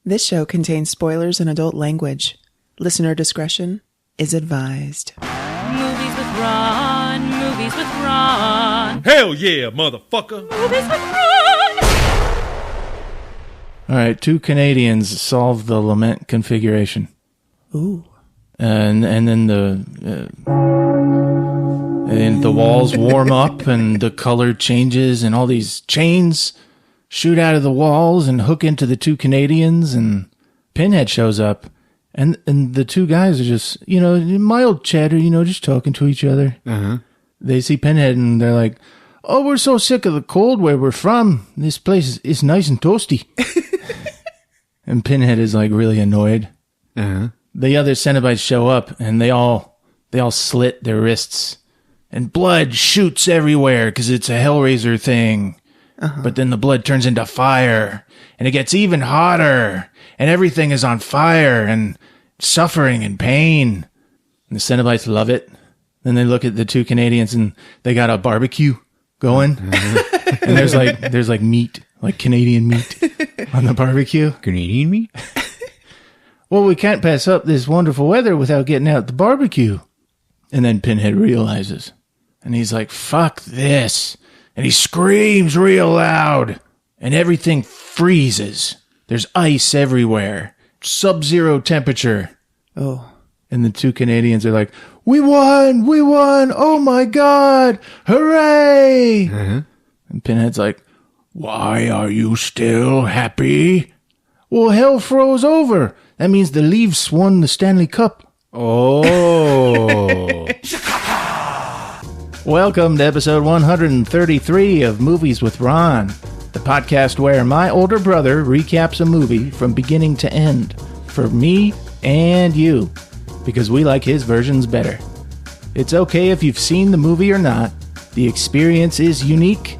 This show contains spoilers and adult language. Listener discretion is advised. Movies with Ron, movies with Ron. Hell yeah, motherfucker. Movies with Ron. All right, two Canadians solve the lament configuration. Ooh. And then the walls warm up and the color changes and all these chains shoot out of the walls and hook into the two Canadians, and Pinhead shows up, and the two guys are just, mild chatter, just talking to each other. Uh-huh. They see Pinhead and they're like, "Oh, we're so sick of the cold where we're from. This place is nice and toasty." And Pinhead is like really annoyed. Uh-huh. The other Cenobites show up and they all slit their wrists, and blood shoots everywhere because it's a Hellraiser thing. Uh-huh. But then the blood turns into fire, and it gets even hotter, and everything is on fire, and suffering and pain. And the Cenobites love it. Then they look at the two Canadians, and they got a barbecue going. Uh-huh. And there's like meat, like Canadian meat on the barbecue. Canadian meat? Well, we can't pass up this wonderful weather without getting out the barbecue. And then Pinhead realizes, and he's like, "Fuck this." And he screams real loud, and everything freezes. There's ice everywhere. Sub-zero temperature. Oh. And the two Canadians are like, We won! Oh my God! Hooray! Uh-huh. And Pinhead's like, "Why are you still happy?" "Well, hell froze over. That means the Leafs won the Stanley Cup." Oh. Welcome to episode 133 of Movies with Ron, the podcast where my older brother recaps a movie from beginning to end for me and you, because we like his versions better. It's okay if you've seen the movie or not. The experience is unique,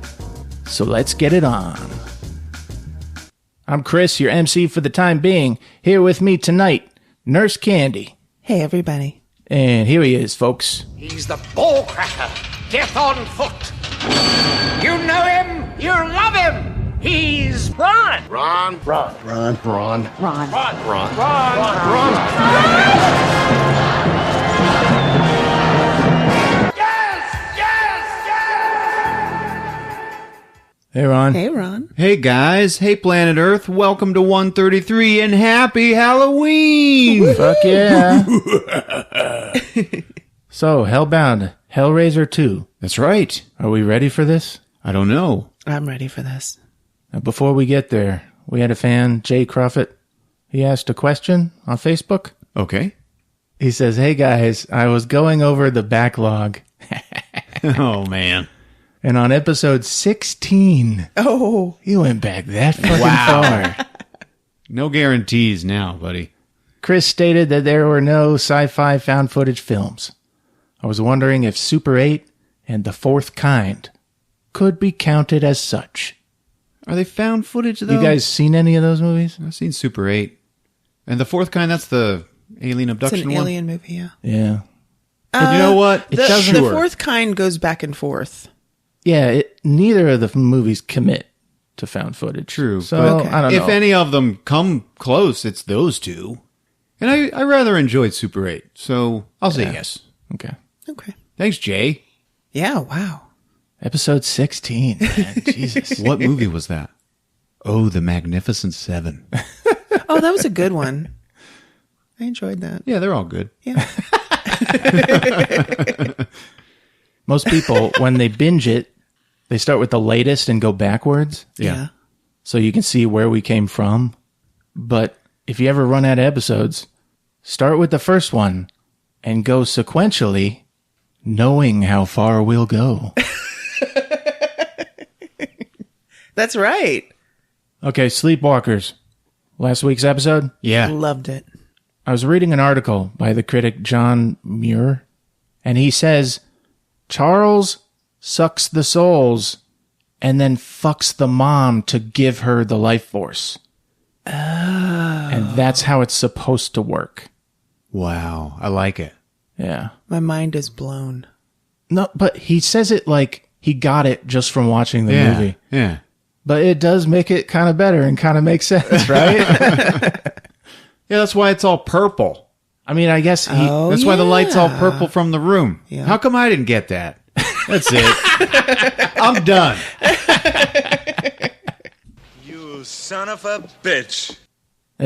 so let's get it on. I'm Chris, your MC for the time being. Here with me tonight, Nurse Candy. Hey, everybody. And here he is, folks. He's the ball cracker, death on foot. You know him, you love him. He's Ron. Ron. Hey, Ron. Hey, Ron. Hey, guys. Hey, Planet Earth. Welcome to 133 and happy Halloween. Fuck yeah. So, Hellbound, Hellraiser II. That's right. Are we ready for this? I don't know. I'm ready for this. Now, before we get there, we had a fan, Jay Crawford. He asked a question on Facebook. Okay. He says, "Hey guys, I was going over the backlog, Oh, man. and on episode 16, Oh. you went back that fucking far. No guarantees now, buddy. Chris stated that there were no sci-fi found footage films. I was wondering if Super 8 and The Fourth Kind could be counted as such." Are they found footage, though? You guys seen any of those movies? I've seen Super 8. And the fourth kind, that's the alien It's abduction an one? alien movie, yeah. Yeah. But you know what? The fourth kind goes back and forth. Yeah, neither of the movies commit to found footage. True. So, but I don't know. if any of them come close, it's those two. And I rather enjoyed Super 8, so I'll say yes. Okay. Okay. Thanks, Jay. Yeah, wow. Episode 16, man. Jesus. What movie was that? Oh, The Magnificent Seven. Oh, that was a good one. I enjoyed that. Yeah, they're all good. Yeah. Most people, when they binge it, they start with the latest and go backwards. Yeah. So you can see where we came from. But if you ever run out of episodes, start with the first one and go sequentially, knowing how far we'll go. That's right. Okay, Sleepwalkers. Last week's episode? Yeah. Loved it. I was reading an article by the critic John Muir, and he says, Charles sucks the souls and then fucks the mom to give her the life force. Oh. And that's how it's supposed to work. Wow. I like it. Yeah. My mind is blown. No, but he says it like he got it just from watching the movie. Yeah. But it does make it kind of better and kind of makes sense, right? Yeah, that's why it's all purple. I mean, I guess That's why the light's all purple from the room. Yeah. How come I didn't get that? That's it. I'm done. You son of a bitch.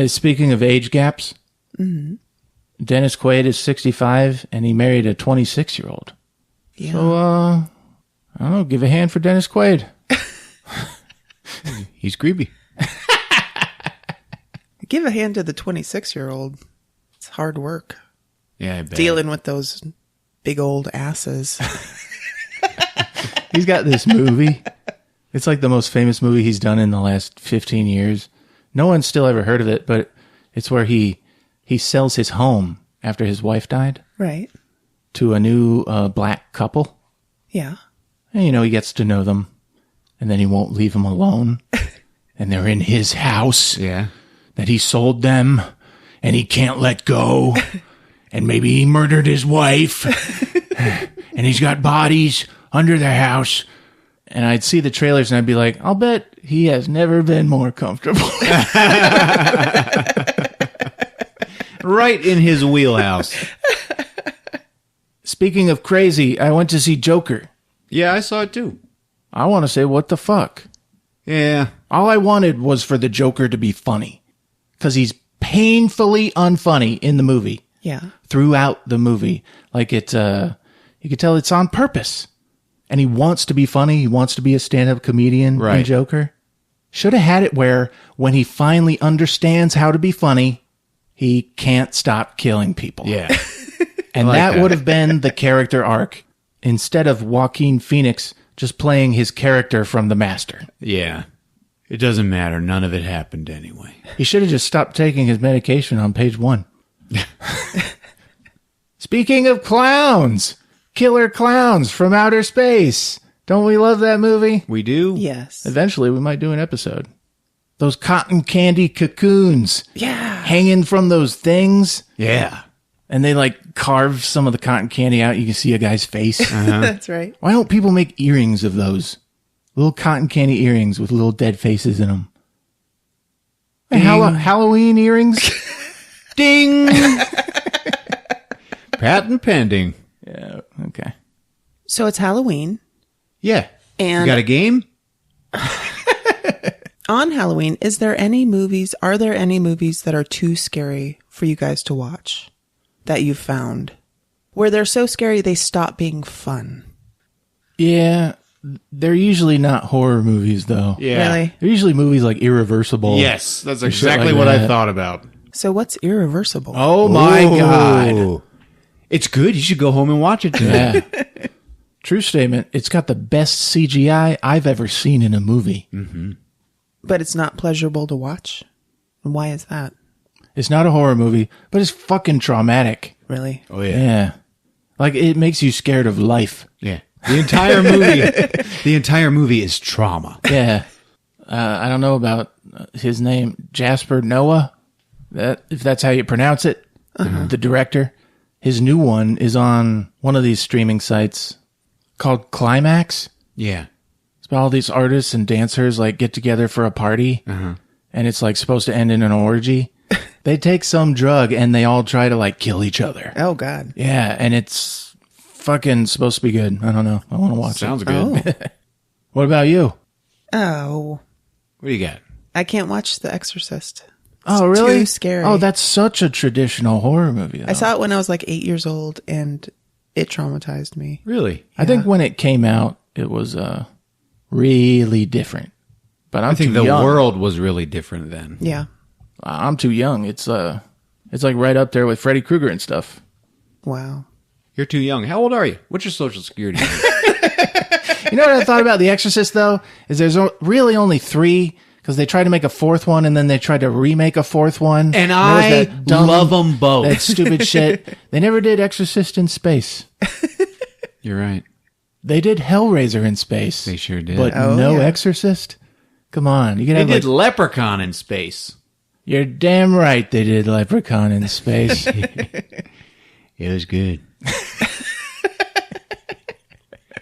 Speaking of age gaps, Dennis Quaid is 65 and he married a 26-year-old. Yeah. So, I don't know, give a hand for Dennis Quaid. He's creepy. Give a hand to the 26-year-old. It's hard work. Yeah, I bet. Dealing with those big old asses. He's got this movie. It's like the most famous movie he's done in the last 15 years. No one's still ever heard of it, but it's where he sells his home after his wife died Right. to a new black couple. Yeah. And, he gets to know them, and then he won't leave them alone. And they're in his house Yeah. that he sold them, and he can't let go. And maybe he murdered his wife. And he's got bodies under the house. And I'd see the trailers, and I'd be like, I'll bet he has never been more comfortable. Right in his wheelhouse. Speaking of crazy, I went to see Joker. Yeah, I saw it too. I want to say, what the fuck? Yeah. All I wanted was for the Joker to be funny. Because he's painfully unfunny in the movie. Yeah. Throughout the movie. Like you could tell it's on purpose. And he wants to be funny. He wants to be a stand-up comedian in Right. Joker. Should have had it where when he finally understands how to be funny, he can't stop killing people. Yeah. And like that that. would have been the character arc instead of Joaquin Phoenix just playing his character from The Master. Yeah. It doesn't matter. None of it happened anyway. He should have just stopped taking his medication on page 1. Speaking of clowns, killer clowns from outer space. Don't we love that movie? We do? Yes. Eventually, we might do an episode. Those cotton candy cocoons Yeah. hanging from those things. Yeah. And they carve some of the cotton candy out. You can see a guy's face. That's right. Why don't people make earrings of those? Little cotton candy earrings with little dead faces in them. Halloween earrings? Ding! Patent pending. Yeah, okay. So it's Halloween. Yeah. And You got a game? on Halloween, are there any movies that are too scary for you guys to watch that you've found? Where they're so scary they stop being fun. Yeah, they're usually not horror movies, though. Yeah. Really? They're usually movies like Irreversible. Yes. That's shit exactly like what I that. thought about. So what's Irreversible? Oh, my God. Ooh. It's good. You should go home and watch it tonight. Yeah. True statement. It's got the best CGI I've ever seen in a movie. But it's not pleasurable to watch? And why is that? It's not a horror movie, but it's fucking traumatic. Really? Oh, yeah. Yeah. It makes you scared of life. Yeah. The entire movie. The entire movie is trauma. Yeah. I don't know about his name, Jasper Noah, if that's how you pronounce it, the director. His new one is on one of these streaming sites called Climax. Yeah. It's about all these artists and dancers get together for a party, and it's supposed to end in an orgy. They take some drug and they all try to kill each other. Oh, God. Yeah, and it's fucking supposed to be good. I don't know. I want to watch Sounds it. good. Oh. What about you? Oh. What do you got? I can't watch The Exorcist. Oh, really? too scary. Oh, that's such a traditional horror movie, though. I saw it when I was 8 years old, and it traumatized me. Really? I think when it came out, it was really different. But I'm I think too the young. world was really different then. Yeah. I'm too young. It's right up there with Freddy Krueger and stuff. Wow. You're too young. How old are you? What's your social security number? You know what I thought about The Exorcist, though? Is there's really only 3, because they tried to make a 4th one, and then they tried to remake a 4th one. And there was I that dumb- love them both. That stupid shit. They never did Exorcist in space. You're right. They did Hellraiser in space. They sure did. But Oh, no yeah. Exorcist? Come on. You could They have did Leprechaun in space. You're damn right they did Leprechaun in space. It was good.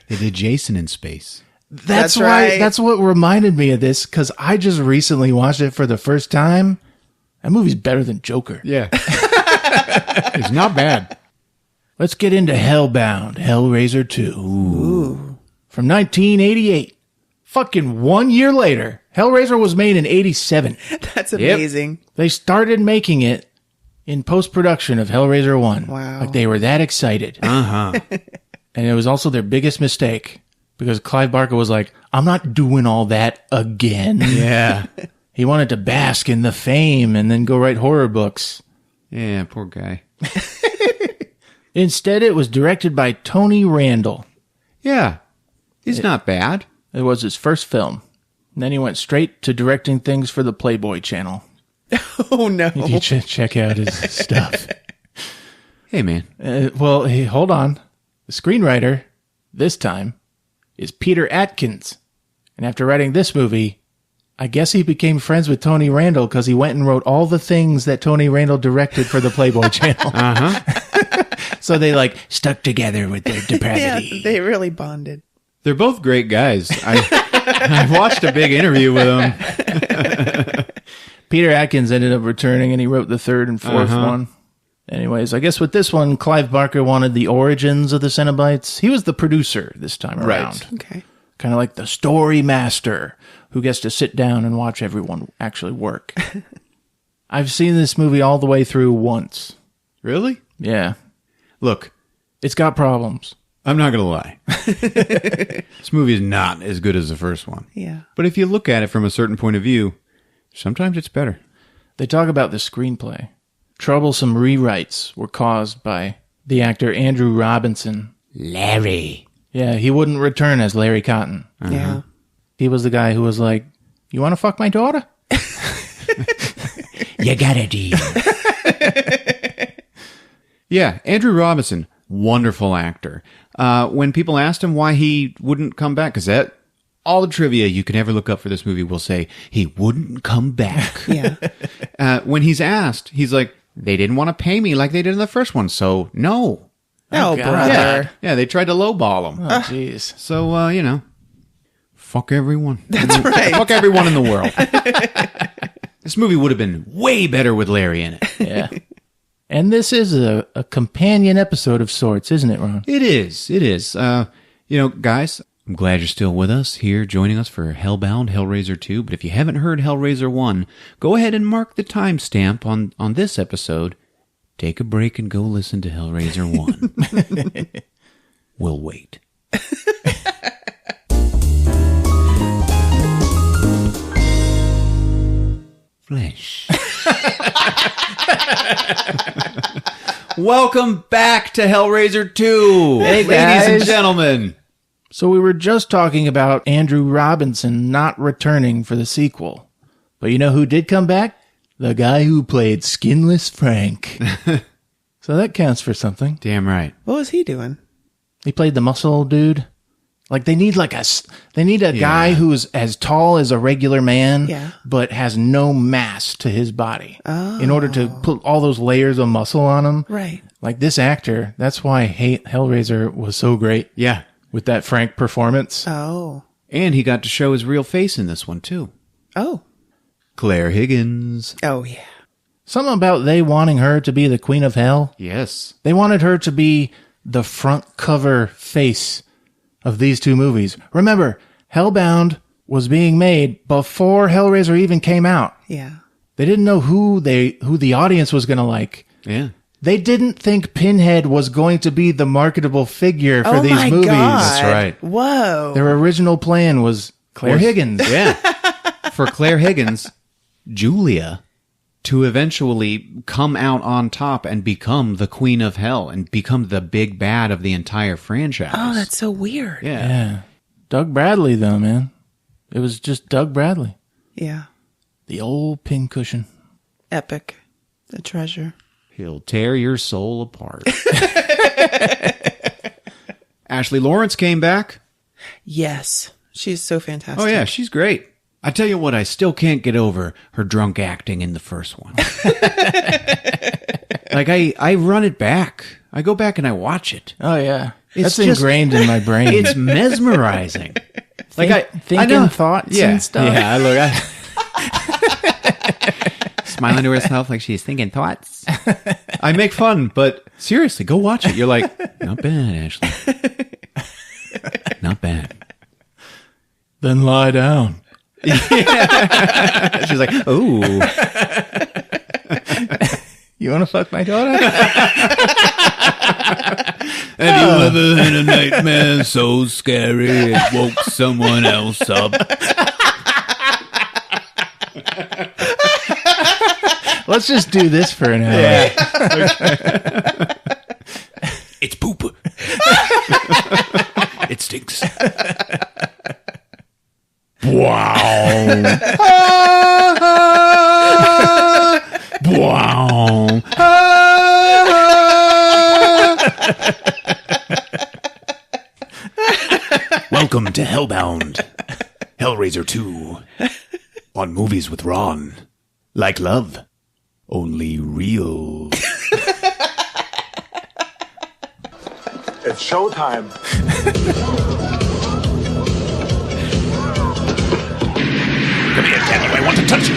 They did Jason in space. That's why. right. That's what reminded me of this, because I just recently watched it for the first time. That movie's better than Joker. Yeah. It's not bad. Let's get into Hellbound, Hellraiser II. Ooh. From 1988. Fucking 1 year later. Hellraiser was made in 87. That's amazing. They started making it in post-production of Hellraiser 1. Wow. Like they were that excited. Uh-huh. And it was also their biggest mistake, because Clive Barker was like, I'm not doing all that again. Yeah. He wanted to bask in the fame and then go write horror books. Yeah, poor guy. Instead, it was directed by Tony Randall. Yeah. He's not bad. It was his first film. And then he went straight to directing things for the Playboy channel. Oh, no. You should check out his stuff. Hey, man. Well, hey, hold on. The screenwriter, this time, is Peter Atkins. And after writing this movie, I guess he became friends with Tony Randall because he went and wrote all the things that Tony Randall directed for the Playboy channel. Uh-huh. So they stuck together with their depravity. Yeah, they really bonded. They're both great guys. I watched a big interview with them. Peter Atkins ended up returning, and he wrote the third and fourth one. Anyways, I guess with this one, Clive Barker wanted the origins of the Cenobites. He was the producer this time around. Okay. Kind of like the story master who gets to sit down and watch everyone actually work. I've seen this movie all the way through once. Really? Yeah. Look, It's got problems. I'm not going to lie. This movie is not as good as the first one. Yeah. But if you look at it from a certain point of view, sometimes it's better. They talk about the screenplay. Troublesome rewrites were caused by the actor Andrew Robinson. Larry. Yeah, he wouldn't return as Larry Cotton. Yeah. He was the guy who was like, you want to fuck my daughter? You got a deal. Yeah, Andrew Robinson, wonderful actor. When people asked him why he wouldn't come back, because that all the trivia you can ever look up for this movie will say he wouldn't come back. Yeah. When he's asked, he's like, they didn't want to pay me like they did in the first one, so no. Oh, God. brother. Yeah, they tried to lowball him. Oh, jeez. So, fuck everyone. That's right. Fuck everyone in the world. This movie would have been way better with Larry in it. Yeah. And this is a companion episode of sorts, isn't it, Ron? It is. It is. Guys, I'm glad you're still with us here, joining us for Hellbound, Hellraiser 2. But if you haven't heard Hellraiser 1, go ahead and mark the timestamp on this episode. Take a break and go listen to Hellraiser 1. We'll wait. Flesh. Welcome back to Hellraiser 2. Hey, ladies guys. and gentlemen. So we were just talking about Andrew Robinson not returning for the sequel. But you know who did come back? The guy who played Skinless Frank. So that counts for something. Damn right. What was he doing? He played the muscle dude. Like they need a guy who's as tall as a regular man, Yeah. but has no mass to his body in order to put all those layers of muscle on him. Right. Like this actor, that's why Hellraiser was so great Yeah. with that Frank performance. Oh. And he got to show his real face in this one, too. Oh. Claire Higgins. Oh, yeah. Something about they wanting her to be the Queen of Hell. Yes. They wanted her to be the front cover face of these two movies. Remember, Hellbound was being made before Hellraiser even came out. Yeah. They didn't know who the audience was going to like. Yeah. They didn't think Pinhead was going to be the marketable figure for Oh, these my movies. God. That's right. Whoa. Their original plan was Claire Higgins. Yeah. For Claire Higgins, Julia, to eventually come out on top and become the Queen of Hell and become the big bad of the entire franchise. Oh, that's so weird. Yeah. Yeah. Doug Bradley, though, man. It was just Doug Bradley. Yeah. The old pincushion. Epic. The treasure. He'll tear your soul apart. Ashley Lawrence came back. Yes. She's so fantastic. Oh, yeah, she's great. I tell you what, I still can't get over her drunk acting in the first one. Like, I run it back. I go back and I watch it. Oh, yeah. It's That's ingrained in my brain. It's mesmerizing. thinking thoughts and stuff. Yeah, smiling to herself like she's thinking thoughts. I make fun, but seriously, go watch it. You're like, not bad, Ashley. Not bad. Then lie down. She's like, oh. You want to fuck my daughter? Have you ever had a nightmare so scary it woke someone else up? Let's just do this for an hour. Yeah. It's poop. It stinks. Wow. Wow. Welcome to Hellbound, Hellraiser II, on Movies with Ron. Like love, only real. It's showtime. Come here, Daniel, I want to touch you.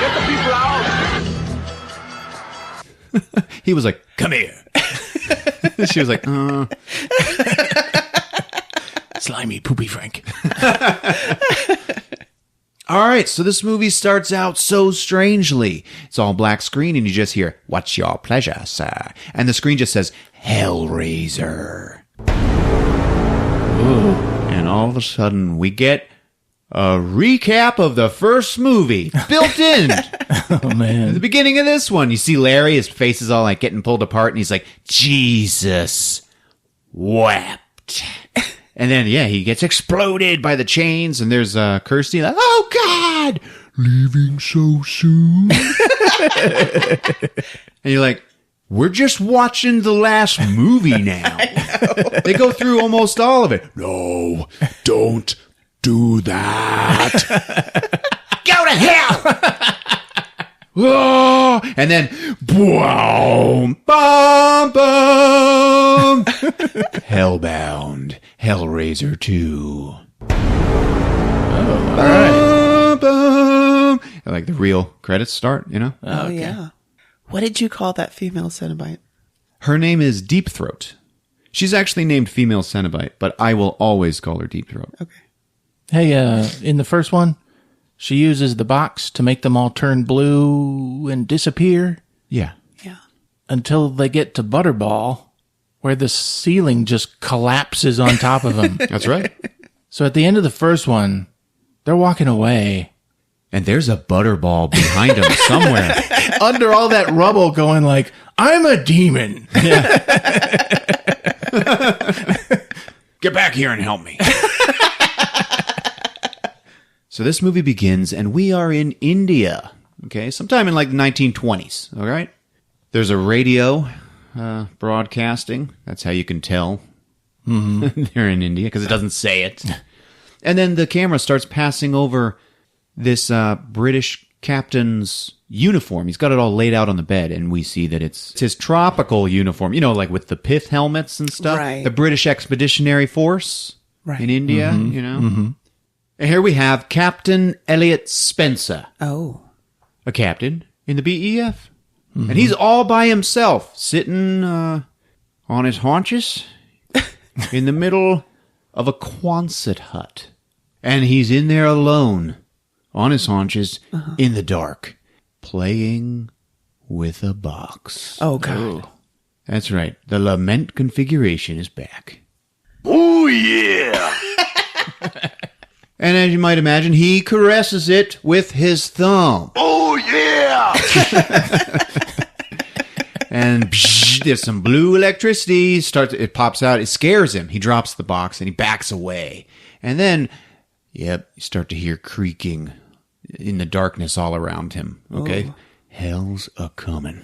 Get the people out! He was like, come here. She was like, Slimy, poopy Frank. All right, so this movie starts out so strangely. It's all black screen, and you just hear, "What's your pleasure, sir?" And the screen just says, Hellraiser. Ooh. And all of a sudden, we get a recap of the first movie built in. Oh, man. At the beginning of this one, you see Larry, his face is all like getting pulled apart, and he's like, Jesus wept. And then, yeah, he gets exploded by the chains, and there's Kirsty like, oh, God, leaving so soon? And you're like, we're just watching the last movie now. They go through almost all of it. No, don't do that. Go to hell! Oh, and then, boom, bum, bum. Hellbound, Hellraiser II. Oh, all right. Bum. Like the real credits start, you know? Oh, yeah. What did you call that female Cenobite? Her name is Deep Throat. She's actually named Female Cenobite, but I will always call her Deep Throat. Okay. Hey, in the first one, she uses the box to make them all turn blue and disappear. Yeah. Yeah. Until they get to Butterball, where the ceiling just collapses on top of them. That's right. So at the end of the first one, they're walking away. And there's a butterball behind them somewhere. Under all that rubble going like, I'm a demon. Get back here and help me. So this movie begins, and we are in India. Okay, sometime in like the 1920s. All right. There's a radio broadcasting. That's how you can tell they're in India, because it doesn't say it. And then the camera starts passing over this British captain's uniform. He's got it all laid out on the bed, and we see that it's his tropical uniform, you know, like with the pith helmets and stuff. Right. The British Expeditionary Force in India, you know. Mm-hmm. And here we have Captain Elliot Spencer, Oh. a captain in the BEF. And he's all by himself, sitting on his haunches in the middle of a Quonset hut. And he's in there alone, on his haunches, in the dark, playing with a box. Oh, God. That's right. The lament configuration is back. Oh, yeah! And as you might imagine, he caresses it with his thumb. Oh, yeah! And there's some blue electricity. It pops out. It scares him. He drops the box and he backs away. And then, you start to hear creaking in the darkness all around him. Okay? Oh. Hell's a-coming.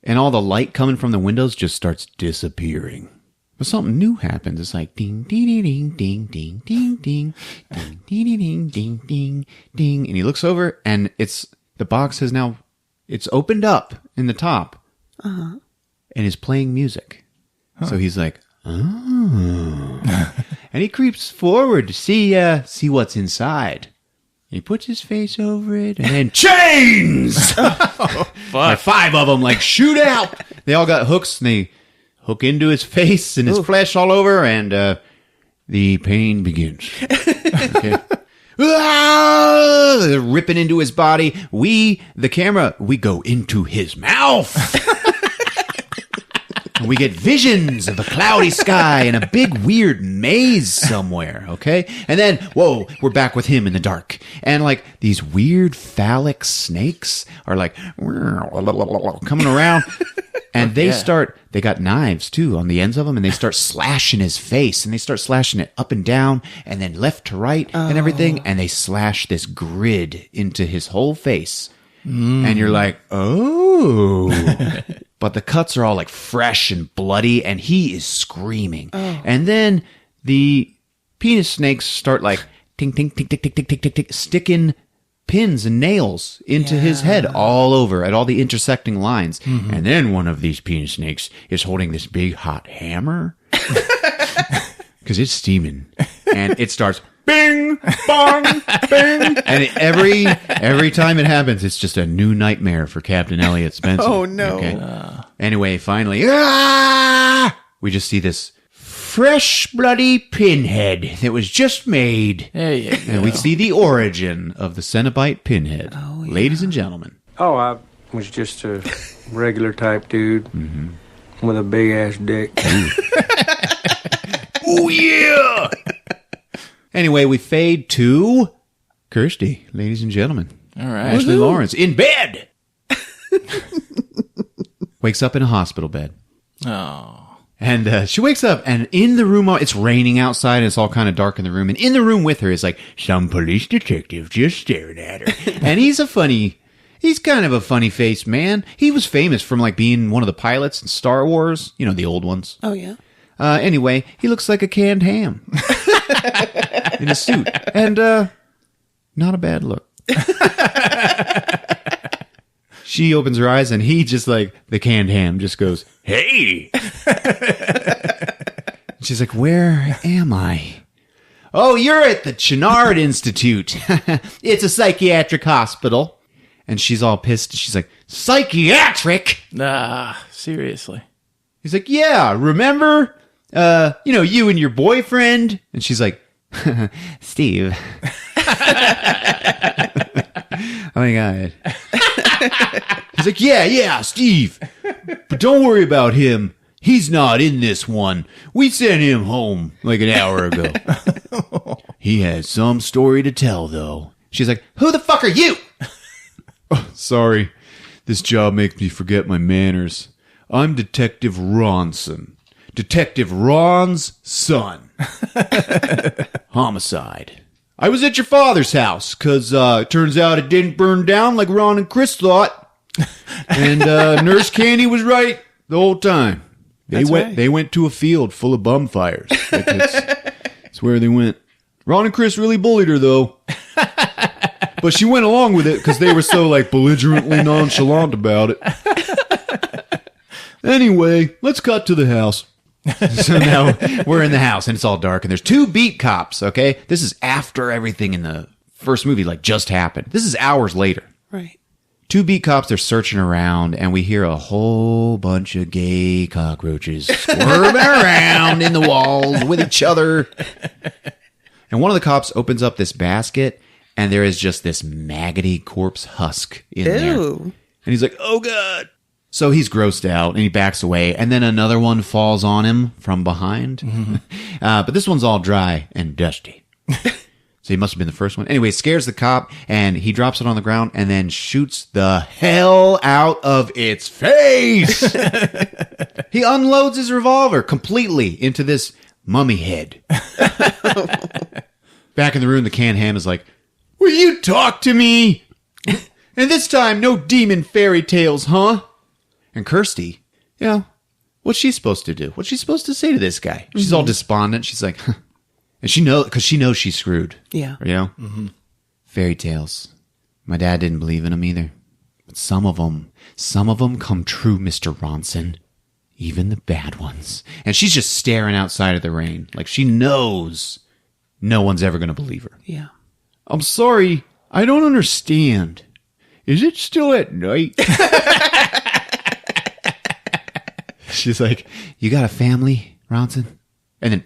And all the light coming from the windows just starts disappearing. But something new happens. It's like ding, ding, ding, ding, ding, ding, ding, ding, ding, ding, ding, ding, ding. And he looks over, and it's the the box has now, it's opened up in the top and is playing music. So he's like, oh. And he creeps forward to see what's inside. He puts his face over it, and then chains! Like 5 of them, like, shoot out! They all got hooks, and they hook into his face and his flesh all over, and the pain begins. Okay. They're ripping into his body. The camera, we go into his mouth. And we get visions of a cloudy sky and a big weird maze somewhere, okay? And then, whoa, we're back with him in the dark. And like these weird phallic snakes are like coming around. And they got knives too on the ends of them, and they start slashing his face, and they start slashing it up and down and then left to right and everything. And they slash this grid into his whole face. And you're like, oh. But the cuts are all like fresh and bloody, and he is screaming. And then the penis snakes start like ting, ting, ting, ting, ting, ting, ting, ting, ting, sticking pins and nails into his head all over at all the intersecting lines. And then one of these penis snakes is holding this big hot hammer because it's steaming, and it starts bing, bong, bing. And every time it happens, it's just a new nightmare for Captain Elliot Spencer. Oh, no. Okay? Anyway, finally, we just see this fresh, bloody pinhead that was just made. There you go. And we see the origin of the Cenobite pinhead. Oh, yeah. Ladies and gentlemen. Oh, I was just a regular type dude with a big-ass dick. Oh, yeah! Anyway, we fade to Kirsty, ladies and gentlemen. All right. Ashley Lawrence, in bed! Wakes up in a hospital bed. Oh. And she wakes up, and in the room, it's raining outside, and it's all kind of dark in the room. And in the room with her is like some police detective just staring at her. And he's kind of a funny-faced man. He was famous from like being one of the pilots in Star Wars, you know, the old ones. Oh, yeah. Anyway, he looks like a canned ham in a suit, and not a bad look. She opens her eyes, and he just like the canned ham just goes, "Hey!" She's like, "Where am I?" "Oh, you're at the Chenard Institute. It's a psychiatric hospital." And she's all pissed. She's like, "Psychiatric?" Seriously. He's like, "Yeah, remember? You and your boyfriend?" And she's like, "Steve." Oh my God. He's like, yeah, Steve. But don't worry about him. He's not in this one. We sent him home like an hour ago. He has some story to tell, though. She's like, "Who the fuck are you?" "Oh, sorry. This job makes me forget my manners. I'm Detective Ronson. Detective Ron's son. Homicide. I was at your father's house, because it turns out it didn't burn down like Ron and Chris thought. And Nurse Candy was right the whole time. They went to a field full of bum fires. That's where they went. Ron and Chris really bullied her, though. But she went along with it because they were so like belligerently nonchalant about it. Anyway, let's cut to the house." So now we're in the house, and it's all dark, and there's 2 beat cops, okay? This is after everything in the first movie like just happened. This is hours later. Right. 2 beat cops are searching around, and we hear a whole bunch of gay cockroaches squirming around in the walls with each other. And one of the cops opens up this basket, and there is just this maggoty corpse husk in there. And he's like, "Oh, God." So he's grossed out, and he backs away, and then another one falls on him from behind. But this one's all dry and dusty. So he must have been the first one. Anyway, scares the cop, and he drops it on the ground and then shoots the hell out of its face. He unloads his revolver completely into this mummy head. Back in the room, the canned ham is like, "Will you talk to me? And this time, no demon fairy tales, huh?" And Kirsty, what's she supposed to do? What's she supposed to say to this guy? She's all despondent. She's like, and she knows, because she knows she's screwed. Yeah. You know? Fairy tales. My dad didn't believe in them either. But some of them come true, Mr. Ronson. Even the bad ones. And she's just staring outside of the rain. Like she knows no one's ever going to believe her. Yeah. I'm sorry. I don't understand. Is it still at night? She's like, you got a family, Ronson? And then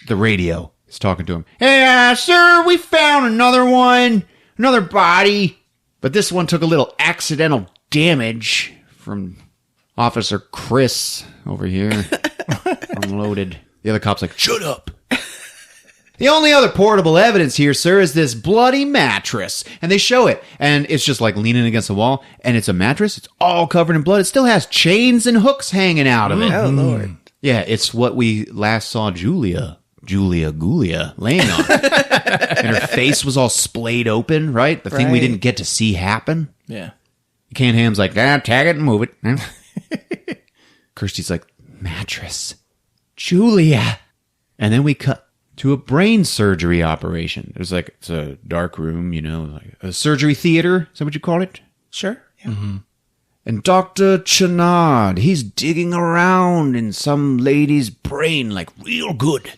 the radio is talking to him. Hey, sir, we found another one. Another body. But this one took a little accidental damage from Officer Chris over here. Unloaded. The other cop's like, shut up. The only other portable evidence here, sir, is this bloody mattress. And they show it. And it's just like leaning against the wall. And it's a mattress. It's all covered in blood. It still has chains and hooks hanging out of it. Oh, Lord. Yeah, it's what we last saw Julia laying on. And her face was all splayed open, right? The thing we didn't get to see happen. Yeah. Canned Ham's like, tag it and move it. Kirsty's like, mattress. Julia. And then we cut to a brain surgery operation. It's like, it's a dark room, you know, like a surgery theater. Is that what you call it? Sure. Yeah. Mm-hmm. And Dr. Chenard, he's digging around in some lady's brain like real good.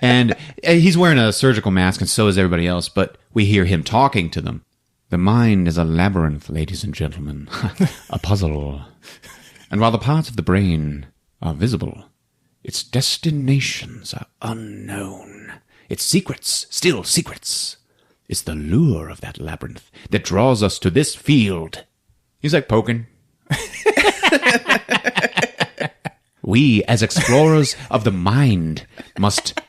And he's wearing a surgical mask, and so is everybody else, but we hear him talking to them. The mind is a labyrinth, ladies and gentlemen. A puzzle. And while the parts of the brain are visible, its destinations are unknown. Its secrets, still secrets. It's the lure of that labyrinth that draws us to this field. He's like poking. We, as explorers of the mind, must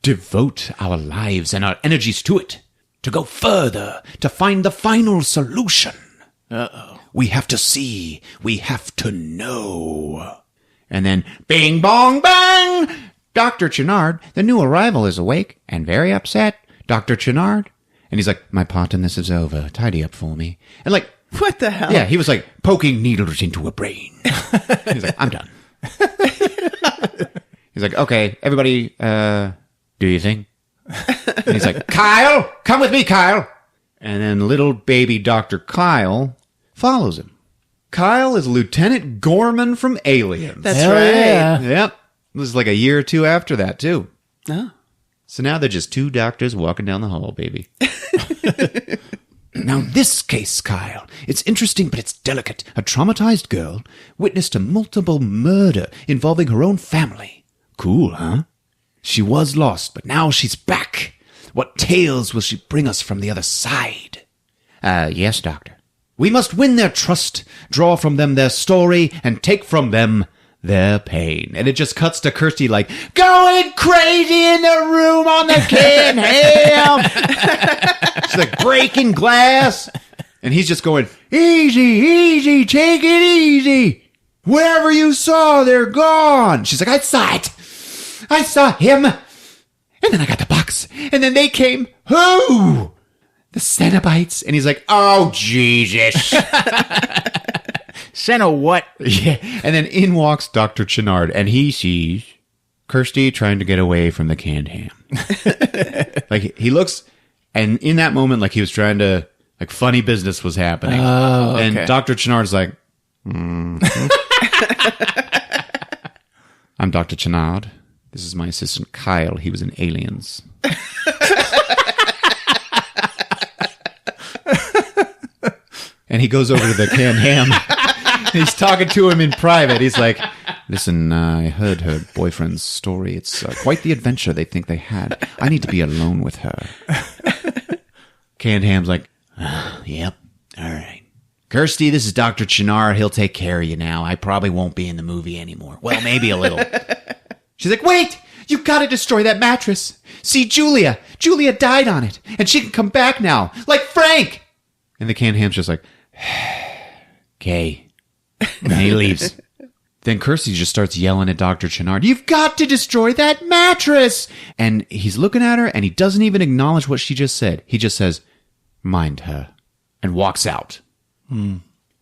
devote our lives and our energies to it, to go further, to find the final solution. Uh-oh. We have to see. We have to know. And then, bing, bong, bang! Dr. Chenard, the new arrival, is awake and very upset. Dr. Chenard. And he's like, my part in this is over. Tidy up for me. And like, what the hell? Yeah, he was like poking needles into a brain. He's like, I'm done. He's like, okay, everybody, do your thing. And he's like, Kyle, come with me, Kyle. And then little baby Dr. Kyle follows him. Kyle is Lieutenant Gorman from Aliens. That's Hell right. yeah. Yep. This is like a year or two after that, too. Oh. So now they're just two doctors walking down the hall, baby. Now this case, Kyle, it's interesting, but it's delicate. A traumatized girl witnessed a multiple murder involving her own family. Cool, huh? She was lost, but now she's back. What tales will she bring us from the other side? Yes, Doctor. We must win their trust, draw from them their story, and take from them their pain. And it just cuts to Kirsty like, going crazy in the room on the canned ham. She's like breaking glass. And he's just going, easy, easy, take it easy. Whatever you saw, they're gone. She's like, I saw it. I saw him. And then I got the box. And then they came. Who? The Cenobites. And he's like, oh, Jesus. Ceno what? Yeah. And then in walks Dr. Chenard, and he sees Kirsty trying to get away from the canned ham. Like, he looks, and in that moment, like, he was trying to, like, funny business was happening. Oh, okay. And Dr. Chenard's like, I'm Dr. Chenard. This is my assistant, Kyle. He was in Aliens. And he goes over to the canned ham. He's talking to him in private. He's like, listen, I heard her boyfriend's story. It's quite the adventure they think they had. I need to be alone with her. Canned Ham's like, yep, all right. Kirsty, this is Dr. Chenard. He'll take care of you now. I probably won't be in the movie anymore. Well, maybe a little. She's like, wait, you gotta destroy that mattress. See, Julia died on it, and she can come back now, like Frank. And the Canned Ham's just like, okay. And he leaves. Then Kirsty just starts yelling at Dr. Chenard, you've got to destroy that mattress! And he's looking at her, and he doesn't even acknowledge what she just said. He just says, mind her, and walks out.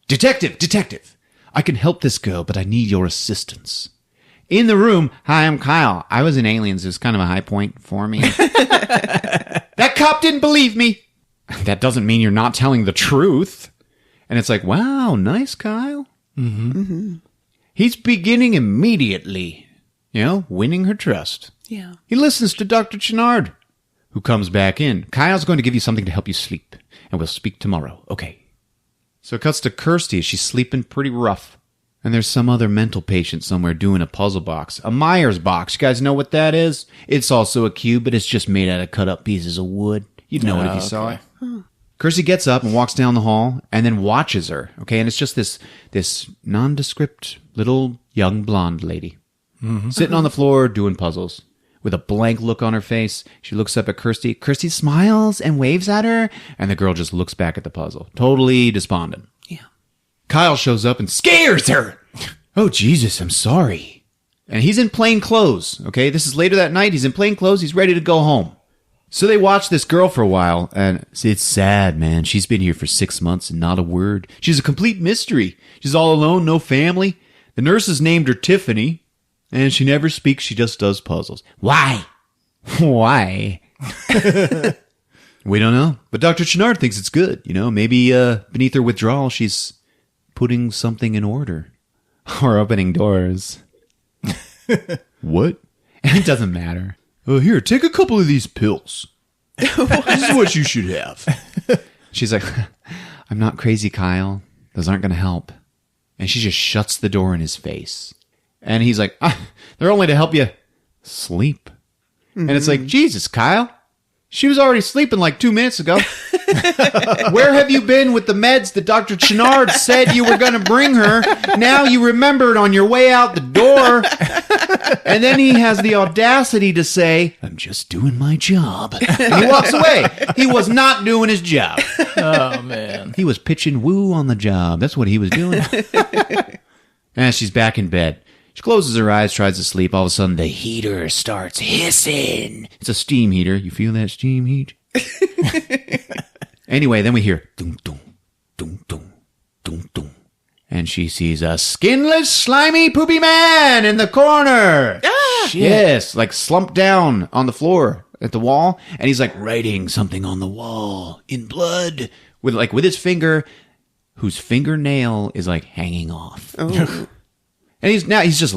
Detective, I can help this girl, but I need your assistance. In the room, hi, I'm Kyle. I was in Aliens. It was kind of a high point for me. That cop didn't believe me. that doesn't mean you're not telling the truth. And it's like, wow, nice, Kyle. He's beginning immediately, winning her trust. Yeah. He listens to Dr. Chenard, who comes back in. Kyle's going to give you something to help you sleep, and we'll speak tomorrow. Okay. So it cuts to Kirsty. She's sleeping pretty rough. And there's some other mental patient somewhere doing a puzzle box. A Myers box. You guys know what that is? It's also a cube, but it's just made out of cut up pieces of wood. You'd know it if you saw it. Kirsty gets up and walks down the hall and then watches her. Okay, and it's just this nondescript little young blonde lady sitting on the floor doing puzzles with a blank look on her face. She looks up at Kirsty. Kirsty smiles and waves at her, and the girl just looks back at the puzzle, totally despondent. Yeah. Kyle shows up and scares her. Oh, Jesus, I'm sorry. And he's in plain clothes, okay? This is later that night. He's in plain clothes. He's ready to go home. So they watch this girl for a while, and it's sad, man. She's been here for 6 months and not a word. She's a complete mystery. She's all alone, no family. The nurses named her Tiffany, and she never speaks. She just does puzzles. Why? Why? We don't know. But Dr. Chenard thinks it's good. Maybe beneath her withdrawal, she's putting something in order. Or opening doors. What? It doesn't matter. Oh, here, take a couple of these pills. This is what you should have. She's like, I'm not crazy, Kyle. Those aren't going to help. And she just shuts the door in his face. And he's like, they're only to help you sleep. And it's like, Jesus, Kyle. She was already sleeping like 2 minutes ago. Where have you been with the meds that Dr. Chenard said you were going to bring her? Now you remembered on your way out the door. And then he has the audacity to say, I'm just doing my job. And he walks away. He was not doing his job. Oh, man. He was pitching woo on the job. That's what he was doing. And she's back in bed. She closes her eyes, tries to sleep. All of a sudden, the heater starts hissing. It's a steam heater. You feel that steam heat? Anyway, then we hear dum dum dum dum dum dum, and she sees a skinless, slimy, poopy man in the corner. Yes, like slumped down on the floor at the wall, and he's like writing something on the wall in blood with his finger, whose fingernail is like hanging off. Oh. And he's just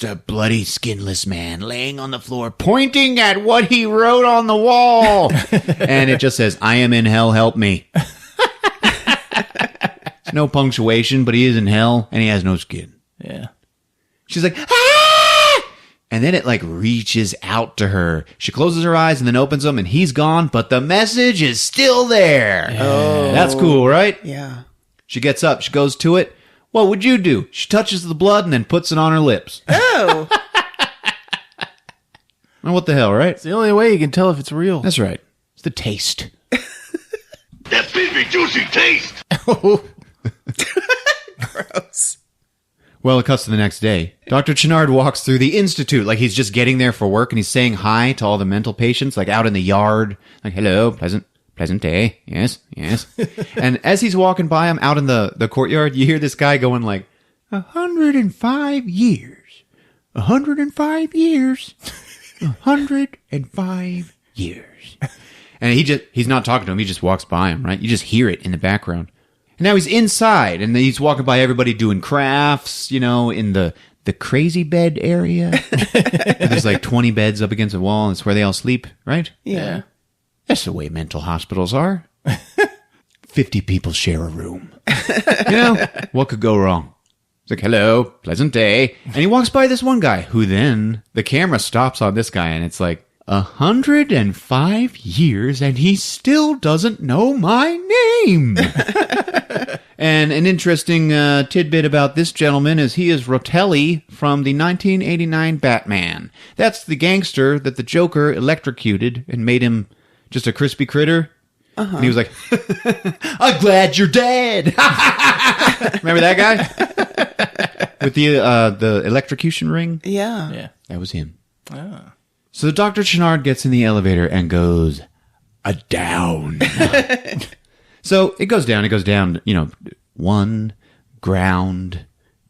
a bloody, skinless man laying on the floor, pointing at what he wrote on the wall. And it just says, I am in hell, help me. It's no punctuation, but he is in hell, and he has no skin. Yeah. She's like, ah! And then it like reaches out to her. She closes her eyes and then opens them, and he's gone, but the message is still there. Oh. That's cool, right? Yeah. She gets up, she goes to it. What would you do? She touches the blood and then puts it on her lips. Oh. Well, what the hell, right? It's the only way you can tell if it's real. That's right. It's the taste. That beefy, juicy taste. Gross. Well, it cuts to the next day. Dr. Chenard walks through the institute like he's just getting there for work, and he's saying hi to all the mental patients, like out in the yard. Like, hello, pleasant day. Yes. And as he's walking by him out in the courtyard, you hear this guy going like, 105 years. 105 years. 105 years. And he's not talking to him. He just walks by him, right? You just hear it in the background. And now he's inside, and he's walking by everybody doing crafts, in the crazy bed area. There's like 20 beds up against a wall, and it's where they all sleep, right? Yeah. That's the way mental hospitals are. 50 people share a room. What could go wrong? It's like, hello, pleasant day. And he walks by this one guy who then the camera stops on this guy, and it's like, 105 years and he still doesn't know my name. And an interesting tidbit about this gentleman is he is Rotelli from the 1989 Batman. That's the gangster that the Joker electrocuted and made him just a crispy critter. Uh-huh. And he was like, I'm glad you're dead. Remember that guy? With the electrocution ring? Yeah. That was him. Ah. So Dr. Chenard gets in the elevator and goes down. So it goes down, one, ground,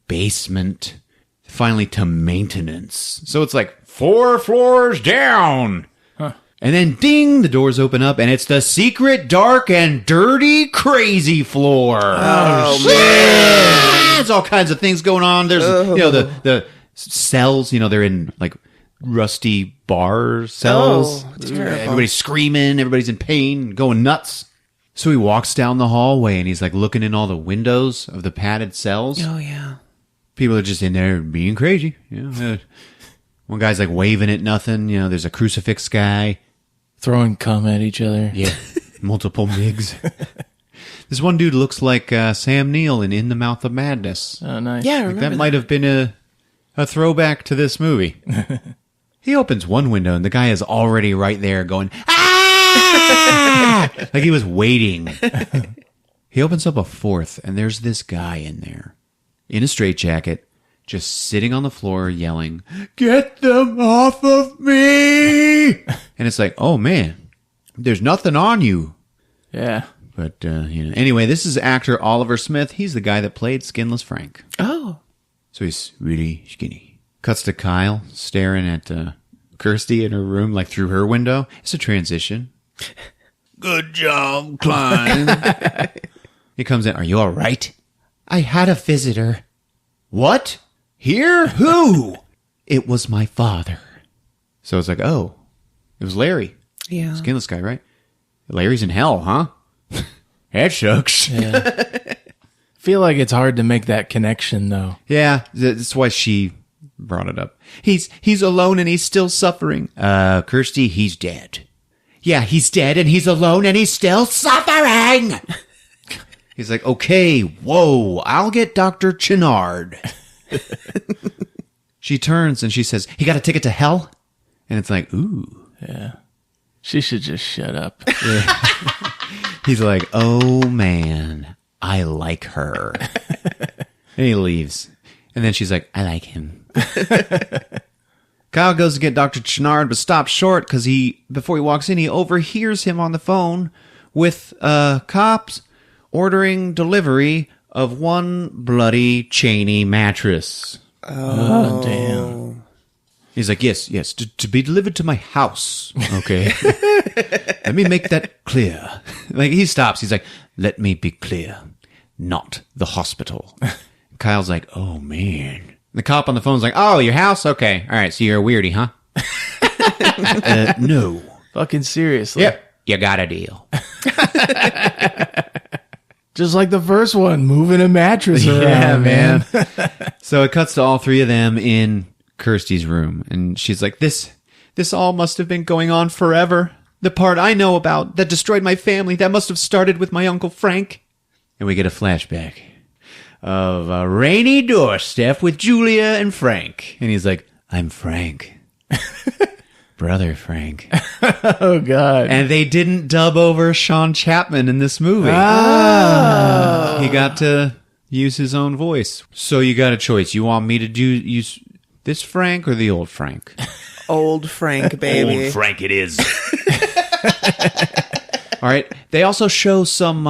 basement, finally to maintenance. So it's like 4 floors down. Huh. And then ding, the doors open up and it's the secret, dark, and dirty crazy floor. Oh, man. There's all kinds of things going on. There's, the cells, they're in like rusty bar cells. Oh, it's terrible. Everybody's screaming. Everybody's in pain, going nuts. So he walks down the hallway and he's like looking in all the windows of the padded cells. Oh, yeah. People are just in there being crazy. One guy's like waving at nothing. There's a crucifix guy. Throwing cum at each other. Yeah. Multiple MIGs. This one dude looks like Sam Neill in the Mouth of Madness. Oh, nice. Yeah, I Like remember that might have been a throwback to this movie. He opens one window and the guy is already right there going, ah! Like he was waiting. He opens up a fourth and there's this guy in there in a straitjacket just sitting on the floor yelling, "Get them off of me!" And it's like, oh man, there's nothing on you. Yeah. But, anyway, this is actor Oliver Smith. He's the guy that played Skinless Frank. Oh. So he's really skinny. Cuts to Kyle staring at Kirsty in her room, like through her window. It's a transition. Good job, Clive. He comes in. Are you all right? I had a visitor. What? Here? Who? It was my father. So it's like, oh, it was Larry. Yeah. Skinless guy, right? Larry's in hell, huh? That sucks. Yeah. Feel like it's hard to make that connection, though. Yeah, that's why she brought it up. He's alone and he's still suffering. Kirsty, he's dead. Yeah, he's dead and he's alone and he's still suffering. He's like, okay, whoa, I'll get Dr. Chenard. She turns and she says, he got a ticket to hell? And it's like, ooh. Yeah. She should just shut up. Yeah. He's like, oh man, I like her. And he leaves. And then she's like, I like him. Kyle goes to get Dr. Chenard, but stops short because before he walks in, he overhears him on the phone with cops ordering delivery of one bloody Cheney mattress. Oh, damn. He's like, yes, to be delivered to my house. Okay. Let me make that clear. Like, he stops. He's like, let me be clear. Not the hospital. Kyle's like, oh, man. The cop on the phone's like, oh, your house? Okay. All right, so you're a weirdie, huh? No. Fucking seriously. Yep. You got a deal. Just like the first one, moving a mattress around, Yeah, man. So it cuts to all three of them in Kirsty's room. And she's like, this all must have been going on forever. The part I know about that destroyed my family, that must have started with my Uncle Frank. And we get a flashback of a rainy doorstep with Julia and Frank. And he's like, I'm Frank. Brother Frank. Oh, God. And they didn't dub over Sean Chapman in this movie. Oh. He got to use his own voice. So you got a choice. You want me to use this Frank or the old Frank? Old Frank, baby. Old Frank it is. All right. They also show some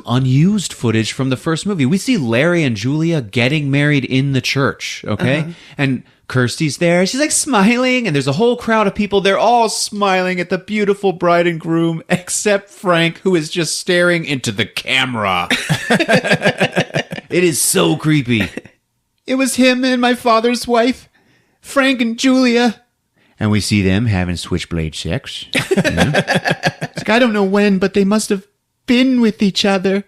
unused footage from the first movie. We see Larry and Julia getting married in the church, okay? Uh-huh. And Kirsty's there. She's like smiling, and there's a whole crowd of people. They're all smiling at the beautiful bride and groom, except Frank, who is just staring into the camera. It is so creepy. It was him and my father's wife, Frank and Julia. And we see them having switchblade sex. It's like, I don't know when, but they must have been with each other.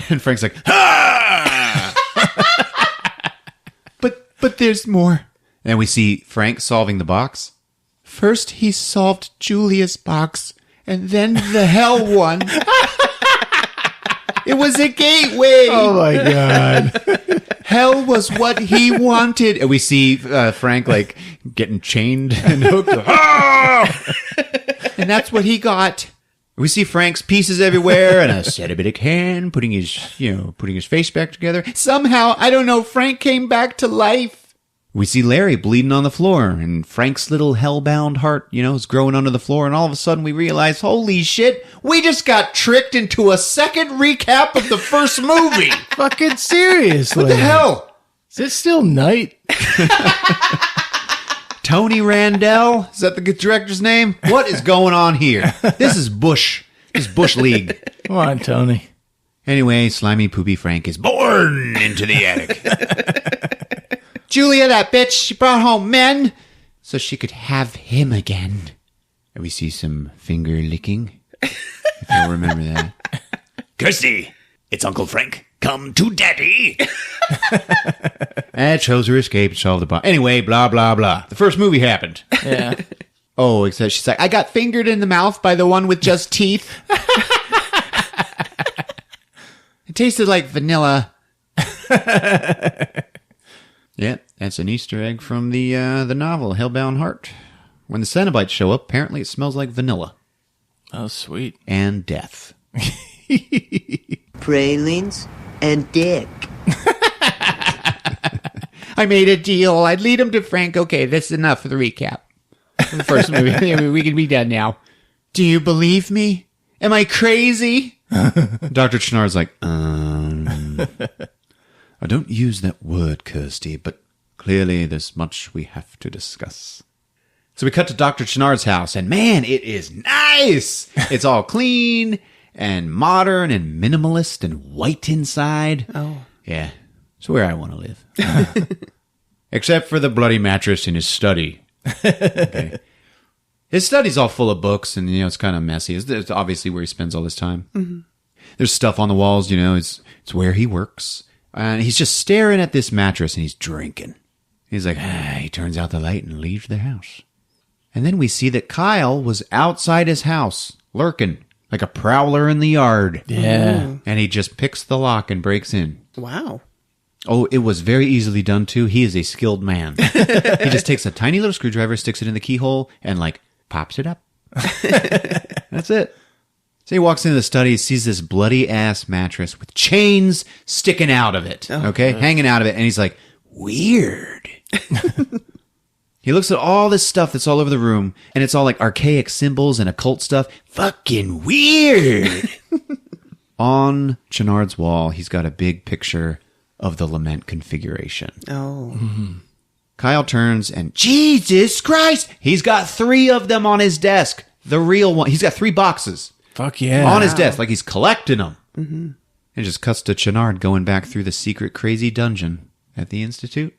And Frank's like, ah! But there's more. And we see Frank solving the box. First, he solved Julia's box, and then the hell one. It was a gateway. Oh, my God. Hell was what he wanted. And we see Frank, like, getting chained and hooked. And that's what he got. We see Frank's pieces everywhere and a sedabitic hand putting his face back together. Somehow, I don't know, Frank came back to life. We see Larry bleeding on the floor, and Frank's little hellbound heart, is growing under the floor, and all of a sudden we realize, holy shit, we just got tricked into a second recap of the first movie. Fucking seriously. What the hell? Is it still night? Tony Randell? Is that the director's name? What is going on here? This is Bush. This is Bush League. Come on, Tony. Anyway, slimy poopy Frank is born into the attic. Julia, that bitch, she brought home men so she could have him again. And we see some finger licking. If you'll remember that. Kirsty, it's Uncle Frank. Come to Daddy. That shows her escape, solve the problem. Anyway, blah, blah, blah. The first movie happened. Yeah. Oh, except she's like, I got fingered in the mouth by the one with just teeth. It tasted like vanilla. Yeah, that's an Easter egg from the novel Hellbound Heart. When the Cenobites show up, apparently it smells like vanilla. Oh, sweet. And death. Pralines and dick. I made a deal. I'd lead him to Frank. Okay, that's enough for the recap. The first movie. We can be done now. Do you believe me? Am I crazy? Dr. Chenard's like, I don't use that word, Kirsty, but clearly there's much we have to discuss. So we cut to Dr. Chenard's house, and man, it is nice. It's all clean and modern and minimalist and white inside. Oh. Yeah, it's where I want to live. Except for the bloody mattress in his study. Okay. His study's all full of books, and, it's kind of messy. It's obviously where he spends all his time. Mm-hmm. There's stuff on the walls, it's where he works. And he's just staring at this mattress, and he's drinking. He's like, he turns out the light and leaves the house. And then we see that Kyle was outside his house, lurking, like a prowler in the yard. Yeah. And he just picks the lock and breaks in. Wow. Oh, it was very easily done, too. He is a skilled man. He just takes a tiny little screwdriver, sticks it in the keyhole, and, pops it up. That's it. So he walks into the study, sees this bloody-ass mattress with chains sticking out of it, hanging out of it, and he's like, weird. He looks at all this stuff that's all over the room, and it's all archaic symbols and occult stuff. Fucking weird. On Chenard's wall, he's got a big picture of the lament configuration. Oh. Mm-hmm. Kyle turns and, Jesus Christ! He's got 3 of them on his desk. The real one. He's got 3 boxes. Fuck yeah. On his desk, he's collecting them. Mm-hmm. And just cuts to Chenard going back through the secret crazy dungeon at the Institute.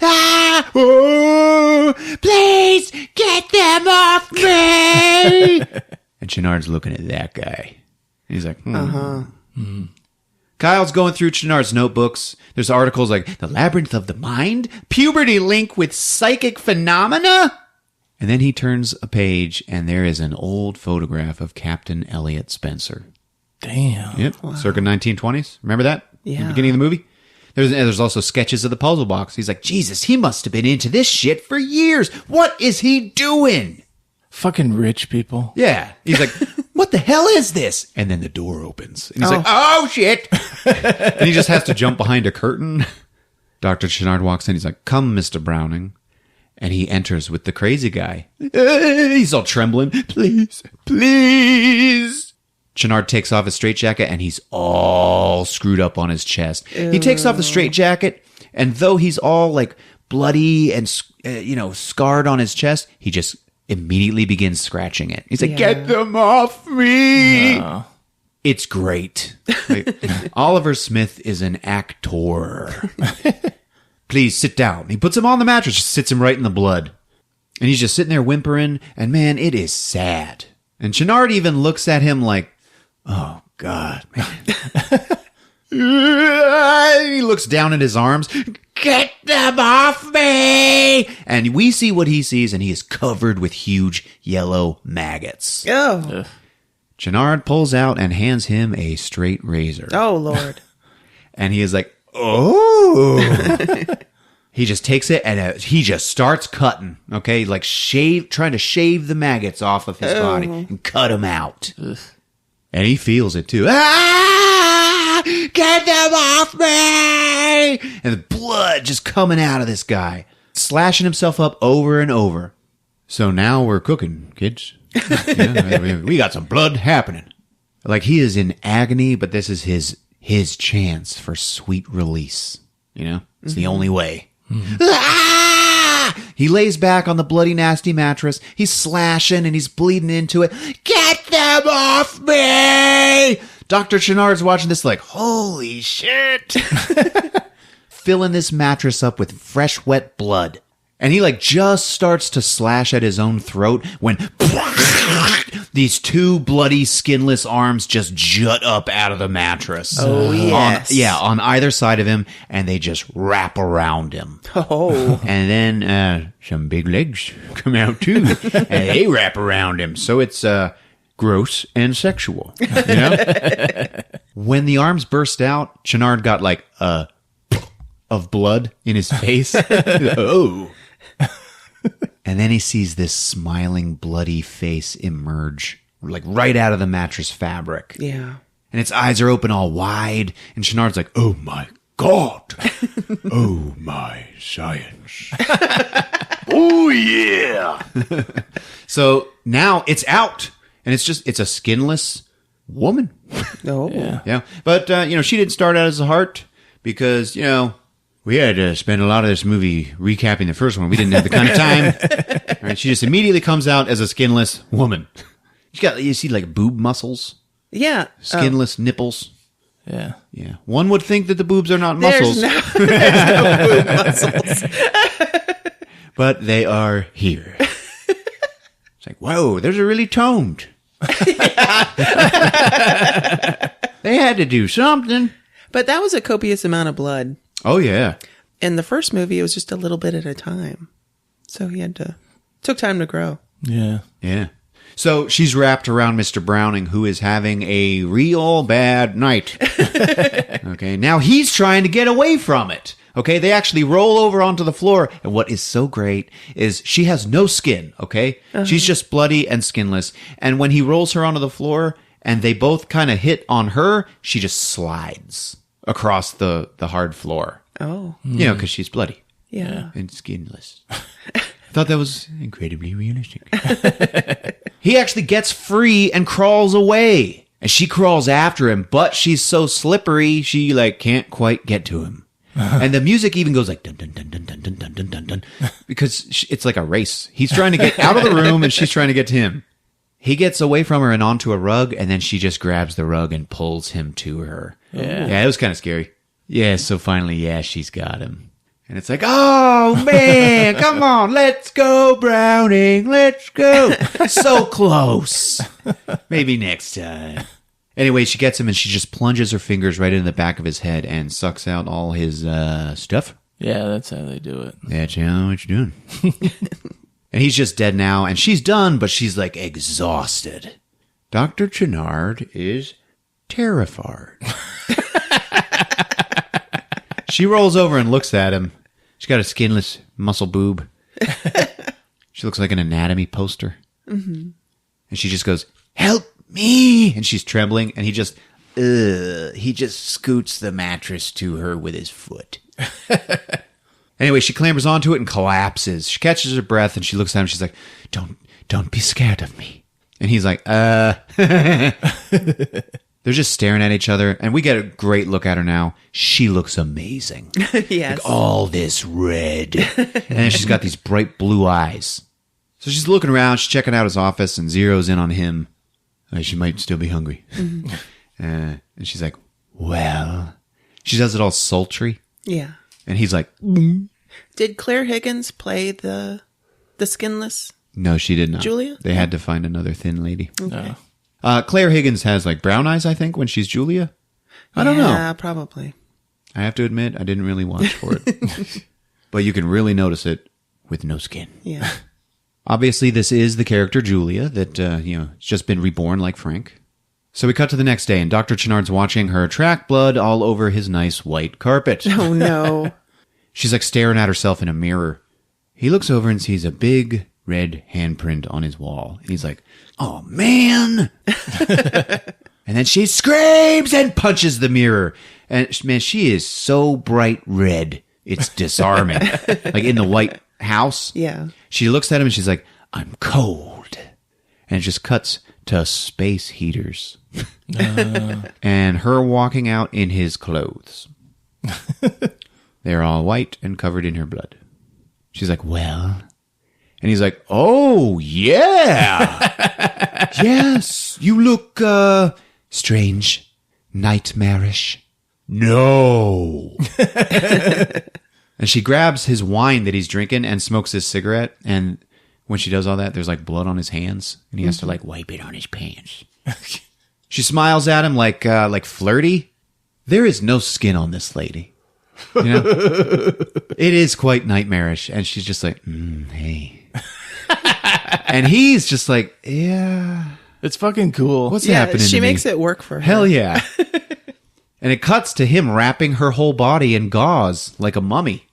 Ah! Oh, please get them off me! And Chenard's looking at that guy. He's like, Kyle's going through Chenard's notebooks. There's articles like The Labyrinth of the Mind, Puberty Link with Psychic Phenomena. And then he turns a page, and there is an old photograph of Captain Elliot Spencer. Damn. Yep, wow. Circa 1920s. Remember that? Yeah. The beginning of the movie? There's also sketches of the puzzle box. He's like, Jesus, he must have been into this shit for years. What is he doing? Fucking rich people. Yeah. He's like, what the hell is this? And then the door opens. And he's like, oh, shit. And he just has to jump behind a curtain. Dr. Chenard walks in. He's like, come, Mr. Browning. And he enters with the crazy guy. He's all trembling. Please, please. Chenard takes off his straitjacket, and he's all screwed up on his chest. Ew. He takes off the straitjacket, and though he's all bloody and scarred on his chest, he just immediately begins scratching it. He's like, get them off me. No. It's great. Oliver Smith is an actor. Please sit down. He puts him on the mattress, just sits him right in the blood. And he's just sitting there whimpering, and man, it is sad. And Chenard even looks at him like, oh, God, man. He looks down at his arms. Get them off me! And we see what he sees, and he is covered with huge yellow maggots. Oh. Chenard pulls out and hands him a straight razor. Oh, Lord. And he is like, oh. He just takes it, and he just starts cutting, okay? Trying to shave the maggots off of his body and cut them out. Ugh. And he feels it, too. Ah! Get them off me! And the blood just coming out of this guy, slashing himself up over and over. So now we're cooking, kids. We got some blood happening. He is in agony, but this is his chance for sweet release. It's the only way. Mm-hmm. Ah! He lays back on the bloody, nasty mattress. He's slashing and he's bleeding into it. Get them off me! Dr. Chenard's watching this like, holy shit. Filling this mattress up with fresh, wet blood. And he like just starts to slash at his own throat when these two bloody, skinless arms just jut up out of the mattress. Oh, yes. On either side of him, and they just wrap around him. Oh. And then some big legs come out too, and they wrap around him. So it's gross and sexual. You know? When the arms burst out, Chenard got like of blood in his face. Oh. And then he sees this smiling, bloody face emerge, like right out of the mattress fabric. Yeah. And its eyes are open all wide, and Chenard's like, oh my God. Oh my science. Oh, yeah. So now it's out, and it's a skinless woman. Oh. Yeah. But, she didn't start out as a heart because, we had to spend a lot of this movie recapping the first one. We didn't have the kind of time. All right, she just immediately comes out as a skinless woman. You see like boob muscles, Yeah. skinless nipples. Yeah. Yeah. One would think that the boobs are not muscles, There's no boob muscles. but they are here. It's like, whoa, those are really toned. They had to do something. But that was a copious amount of blood. Oh, yeah. In the first movie, it was just a little bit at a time. So he took time to grow. Yeah. Yeah. So she's wrapped around Mr. Browning, who is having a real bad night. Okay. Now he's trying to get away from it. Okay. They actually roll over onto the floor. And what is so great is she has no skin. Okay. She's just bloody and skinless. And when he rolls her onto the floor and they both kind of hit on her, she just slides across the hard floor. Oh. Because she's bloody. Yeah. And skinless. Thought that was incredibly realistic. He actually gets free and crawls away. And she crawls after him, but she's so slippery, she can't quite get to him. And the music even goes like dun dun dun dun dun dun dun dun dun dun, because it's like a race. He's trying to get out of the room and she's trying to get to him. He gets away from her and onto a rug, and then she just grabs the rug and pulls him to her. Yeah, it was kind of scary. Yeah, so finally, she's got him. And it's like, oh, man, come on, let's go, Browning, let's go. So close. Maybe next time. Anyway, she gets him, and she just plunges her fingers right into the back of his head and sucks out all his stuff. Yeah, that's how they do it. That's how what you're doing. And he's just dead now, and she's done, but she's exhausted. Dr. Chenard is terrified. She rolls over and looks at him. She's got a skinless muscle boob. She looks like an anatomy poster. Mm-hmm. And she just goes, help me! And she's trembling, and he just scoots the mattress to her with his foot. Anyway, she clambers onto it and collapses. She catches her breath, and she looks at him. She's like, don't be scared of me. And he's like, They're just staring at each other, and we get a great look at her now. She looks amazing. Yes. All this red. And then she's got these bright blue eyes. So she's looking around, she's checking out his office, and zeroes in on him. She might still be hungry. Mm-hmm. And she's like, well. She does it all sultry. Yeah. And he's like, Did Claire Higgins play the skinless? No, she did not. Julia? They had to find another thin lady. Okay. Claire Higgins has brown eyes, I think, when she's Julia. I don't know. Yeah, probably. I have to admit, I didn't really watch for it. But you can really notice it with no skin. Yeah. Obviously, this is the character Julia that, has just been reborn like Frank. So we cut to the next day, and Dr. Chenard's watching her track blood all over his nice white carpet. Oh, no. She's staring at herself in a mirror. He looks over and sees a big red handprint on his wall. And he's like, oh, man. And then she screams and punches the mirror. And, man, she is so bright red. It's disarming. In the White House. Yeah. She looks at him and she's like, I'm cold. And it just cuts to space heaters. And her walking out in his clothes. They're all white and covered in her blood. She's like, well. And he's like, oh, yeah. Yes, you look strange, nightmarish. No. And she grabs his wine that he's drinking and smokes his cigarette. And when she does all that, there's like blood on his hands. And he has to like wipe it on his pants. She smiles at him like flirty. There is no skin on this lady. You know? It is quite nightmarish. And she's just like, hey. And he's just like, yeah. It's fucking cool. What's happening She to me? makes it work for her. Hell yeah. And it cuts to him wrapping her whole body in gauze like a mummy.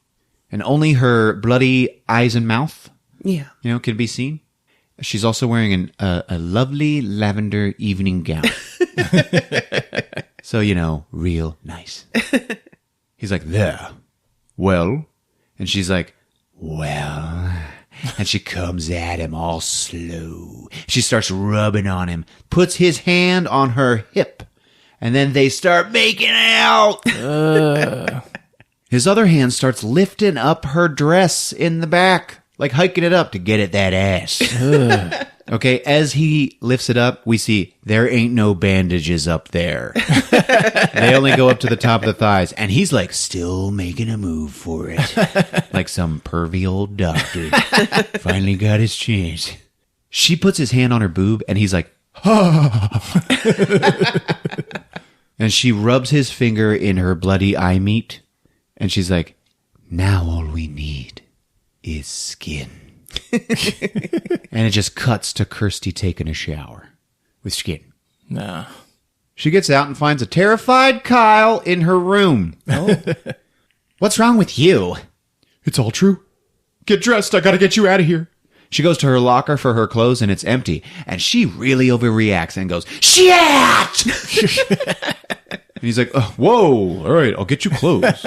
And only her bloody eyes and mouth, Yeah. can be seen. She's also wearing a lovely lavender evening gown. So, real nice. He's like, there. Well? And she's like, well. And she comes at him all slow. She starts rubbing on him, puts his hand on her hip. And then they start making out. His other hand starts lifting up her dress in the back, like hiking it up to get at that ass. Okay, as he lifts it up, we see there ain't no bandages up there. They only go up to the top of the thighs. And he's like still making a move for it. Like some pervy old doctor. Finally got his chance. She puts his hand on her boob and he's like, and she rubs his finger in her bloody eye meat. And she's like, now all we need is skin. And it just cuts to Kirsty taking a shower with skin. Nah. She gets out and finds a terrified Kyle in her room. Oh. What's wrong with you? It's all true. Get dressed. I gotta get you out of here. She goes to her locker for her clothes and it's empty. And she really overreacts and goes, shit! And he's like, oh, whoa, all right, I'll get you clothes.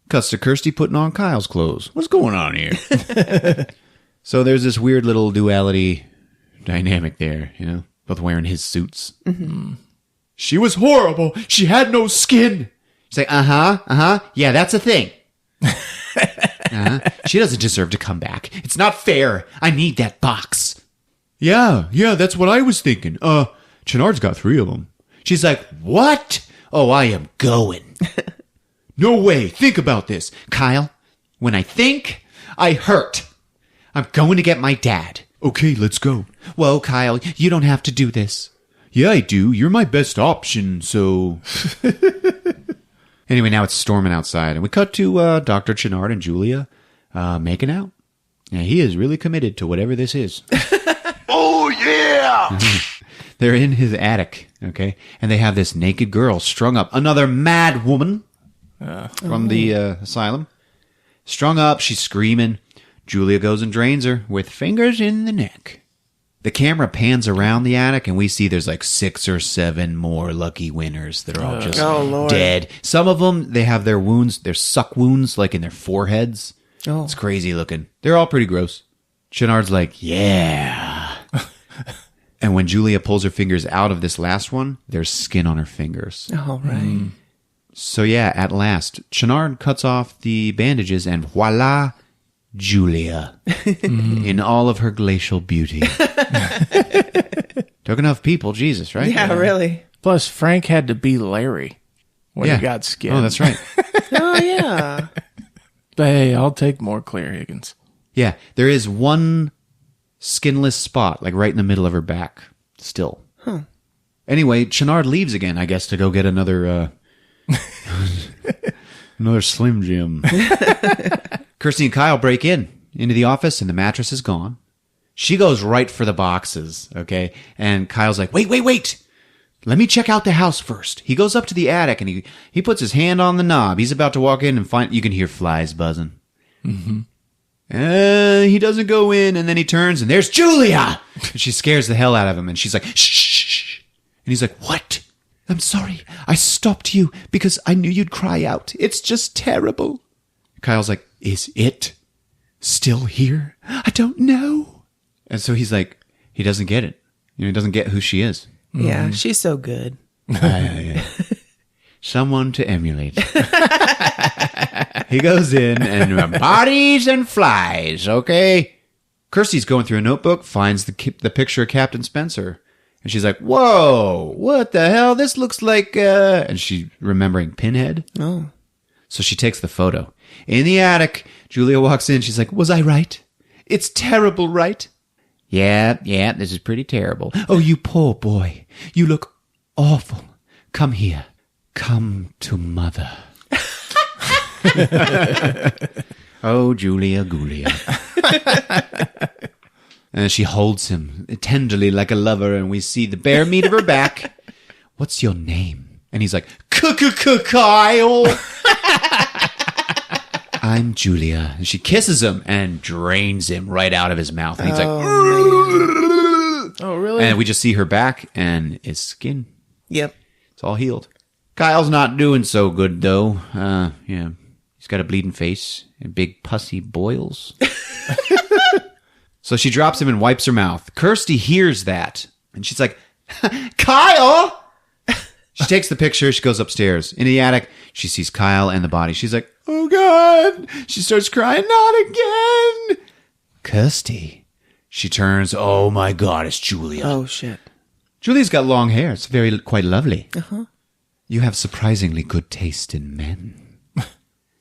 Cuts to Kirsty putting on Kyle's clothes. What's going on here? So there's this weird little duality dynamic there, both wearing his suits. Mm-hmm. She was horrible. She had no skin. She's like, yeah, that's a thing. She doesn't deserve to come back. It's not fair. I need that box. Yeah, that's what I was thinking. Chenard's got 3 of them. She's like, what? Oh, I am going. No way. Think about this. Kyle, when I think, I hurt. I'm going to get my dad. Okay, let's go. Whoa, Kyle, you don't have to do this. Yeah, I do. You're my best option, so... Anyway, now it's storming outside, and we cut to Dr. Chenard and Julia making out. Yeah, he is really committed to whatever this is. Oh, yeah! They're in his attic, okay? And they have this naked girl strung up. Another mad woman from the asylum. Strung up, she's screaming. Julia goes and drains her with fingers in the neck. The camera pans around the attic, and we see there's like 6 or 7 more lucky winners that are all just dead. Some of them, they have their wounds, their suck wounds, like in their foreheads. Oh. It's crazy looking. They're all pretty gross. Chenard's like, yeah. And when Julia pulls her fingers out of this last one, there's skin on her fingers. Oh, right. So yeah, at last, Chenard cuts off the bandages, and voila, Julia, in all of her glacial beauty. Took enough people, Jesus, right? Yeah, really. Plus, Frank had to be Larry when he got skin. Oh, that's right. Oh, yeah. But hey, I'll take more Claire Higgins. Yeah, there is one skinless spot, like right in the middle of her back, still. Huh. Anyway, Chenard leaves again, I guess, to go get another Slim Jim. Kirsty and Kyle break into the office, and the mattress is gone. She goes right for the boxes, okay? And Kyle's like, wait. Let me check out the house first. He goes up to the attic, and he puts his hand on the knob. He's about to walk in and find... You can hear flies buzzing. Mm-hmm. He doesn't go in, and then he turns, and there's Julia! And she scares the hell out of him, and she's like, shh. And he's like, what? I'm sorry. I stopped you because I knew you'd cry out. It's just terrible. Kyle's like, is it still here? I don't know. And so he's like, he doesn't get it. He doesn't get who she is. Yeah, she's so good. Someone to emulate. He goes in and bodies and flies, okay? Kirsty's going through a notebook, finds the picture of Captain Spencer. And she's like, whoa, what the hell? This looks like, and she's remembering Pinhead. Oh. So she takes the photo. In the attic, Julia walks in. She's like, was I right? It's terrible, right? Yeah, this is pretty terrible. Oh, you poor boy. You look awful. Come here. Come to mother. Oh, Julia Gulia. And she holds him tenderly like a lover, and we see the bare meat of her back. What's your name? And he's like, Kyle. I'm Julia. And she kisses him and drains him right out of his mouth. And he's like, Oh, really? and we just see her back and his skin. Yep. It's all healed. Kyle's not doing so good, though. Yeah. He's got a bleeding face and big pussy boils. So she drops him and wipes her mouth. Kirsty hears that. And she's like, Kyle! She takes the picture. She goes upstairs. In the attic, she sees Kyle and the body. She's like, oh, God. She starts crying, not again. Kirsty. She turns. Oh, my God, it's Julia. Oh, shit. Julia's got long hair. It's quite lovely. Uh-huh. You have surprisingly good taste in men.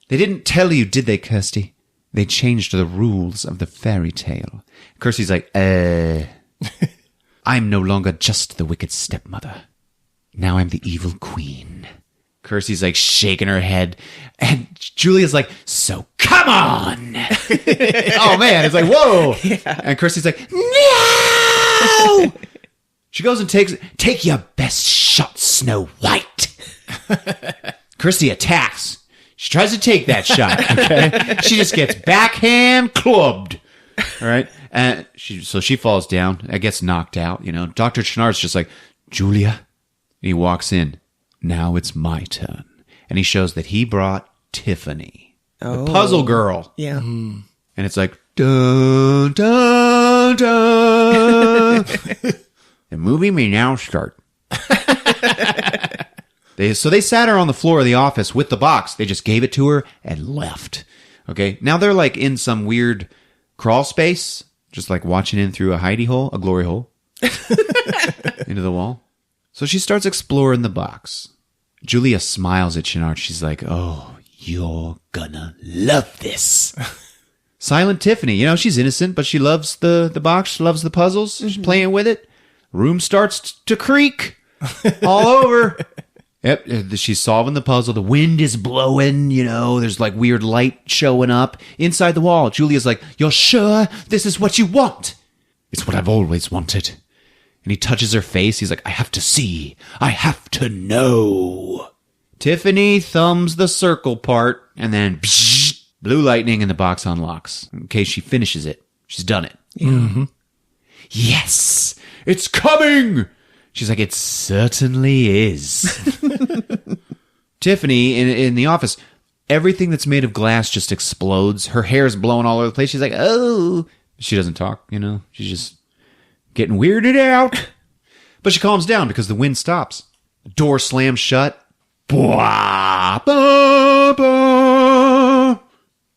They didn't tell you, did they, Kirsty? They changed the rules of the fairy tale. Kirsty's like, I'm no longer just the wicked stepmother. Now I'm the evil queen. Kirsty's like shaking her head. And Julia's like, so come on. Oh, man. It's like, whoa. Yeah. And Kirsty's like, no. She goes and take your best shot, Snow White. Kirsty attacks. She tries to take that shot, okay? She just gets backhand clubbed. All right? And she falls down. And gets knocked out, you know. Dr. Chenard's just like, Julia. And he walks in. Now it's my turn. And he shows that he brought Tiffany. The puzzle girl. Yeah. And it's like, dun, dun, dun. The movie may now start. They sat her on the floor of the office with the box. They just gave it to her and left. Okay. Now they're like in some weird crawl space, just like watching in through a hidey hole, a glory hole, into the wall. So she starts exploring the box. Julia smiles at Chenard. She's like, oh, you're gonna love this. Silent Tiffany, you know, she's innocent, but she loves the box. She loves the puzzles. She's playing with it. Room starts to creak all over. Yep, she's solving the puzzle. The wind is blowing, you know, there's like weird light showing up. Inside the wall, Julia's like, you're sure this is what you want? It's what I've always wanted. And he touches her face. He's like, I have to see. I have to know. Tiffany thumbs the circle part, and then blue lightning, and the box unlocks. In case she finishes it. She's done it. Yeah. Mm-hmm. Yes, it's coming. She's like, it certainly is. Tiffany, in the office, everything that's made of glass just explodes. Her hair's blowing all over the place. She's like, oh. She doesn't talk, you know. She's just getting weirded out. But she calms down because the wind stops. The door slams shut. Blah, blah, blah.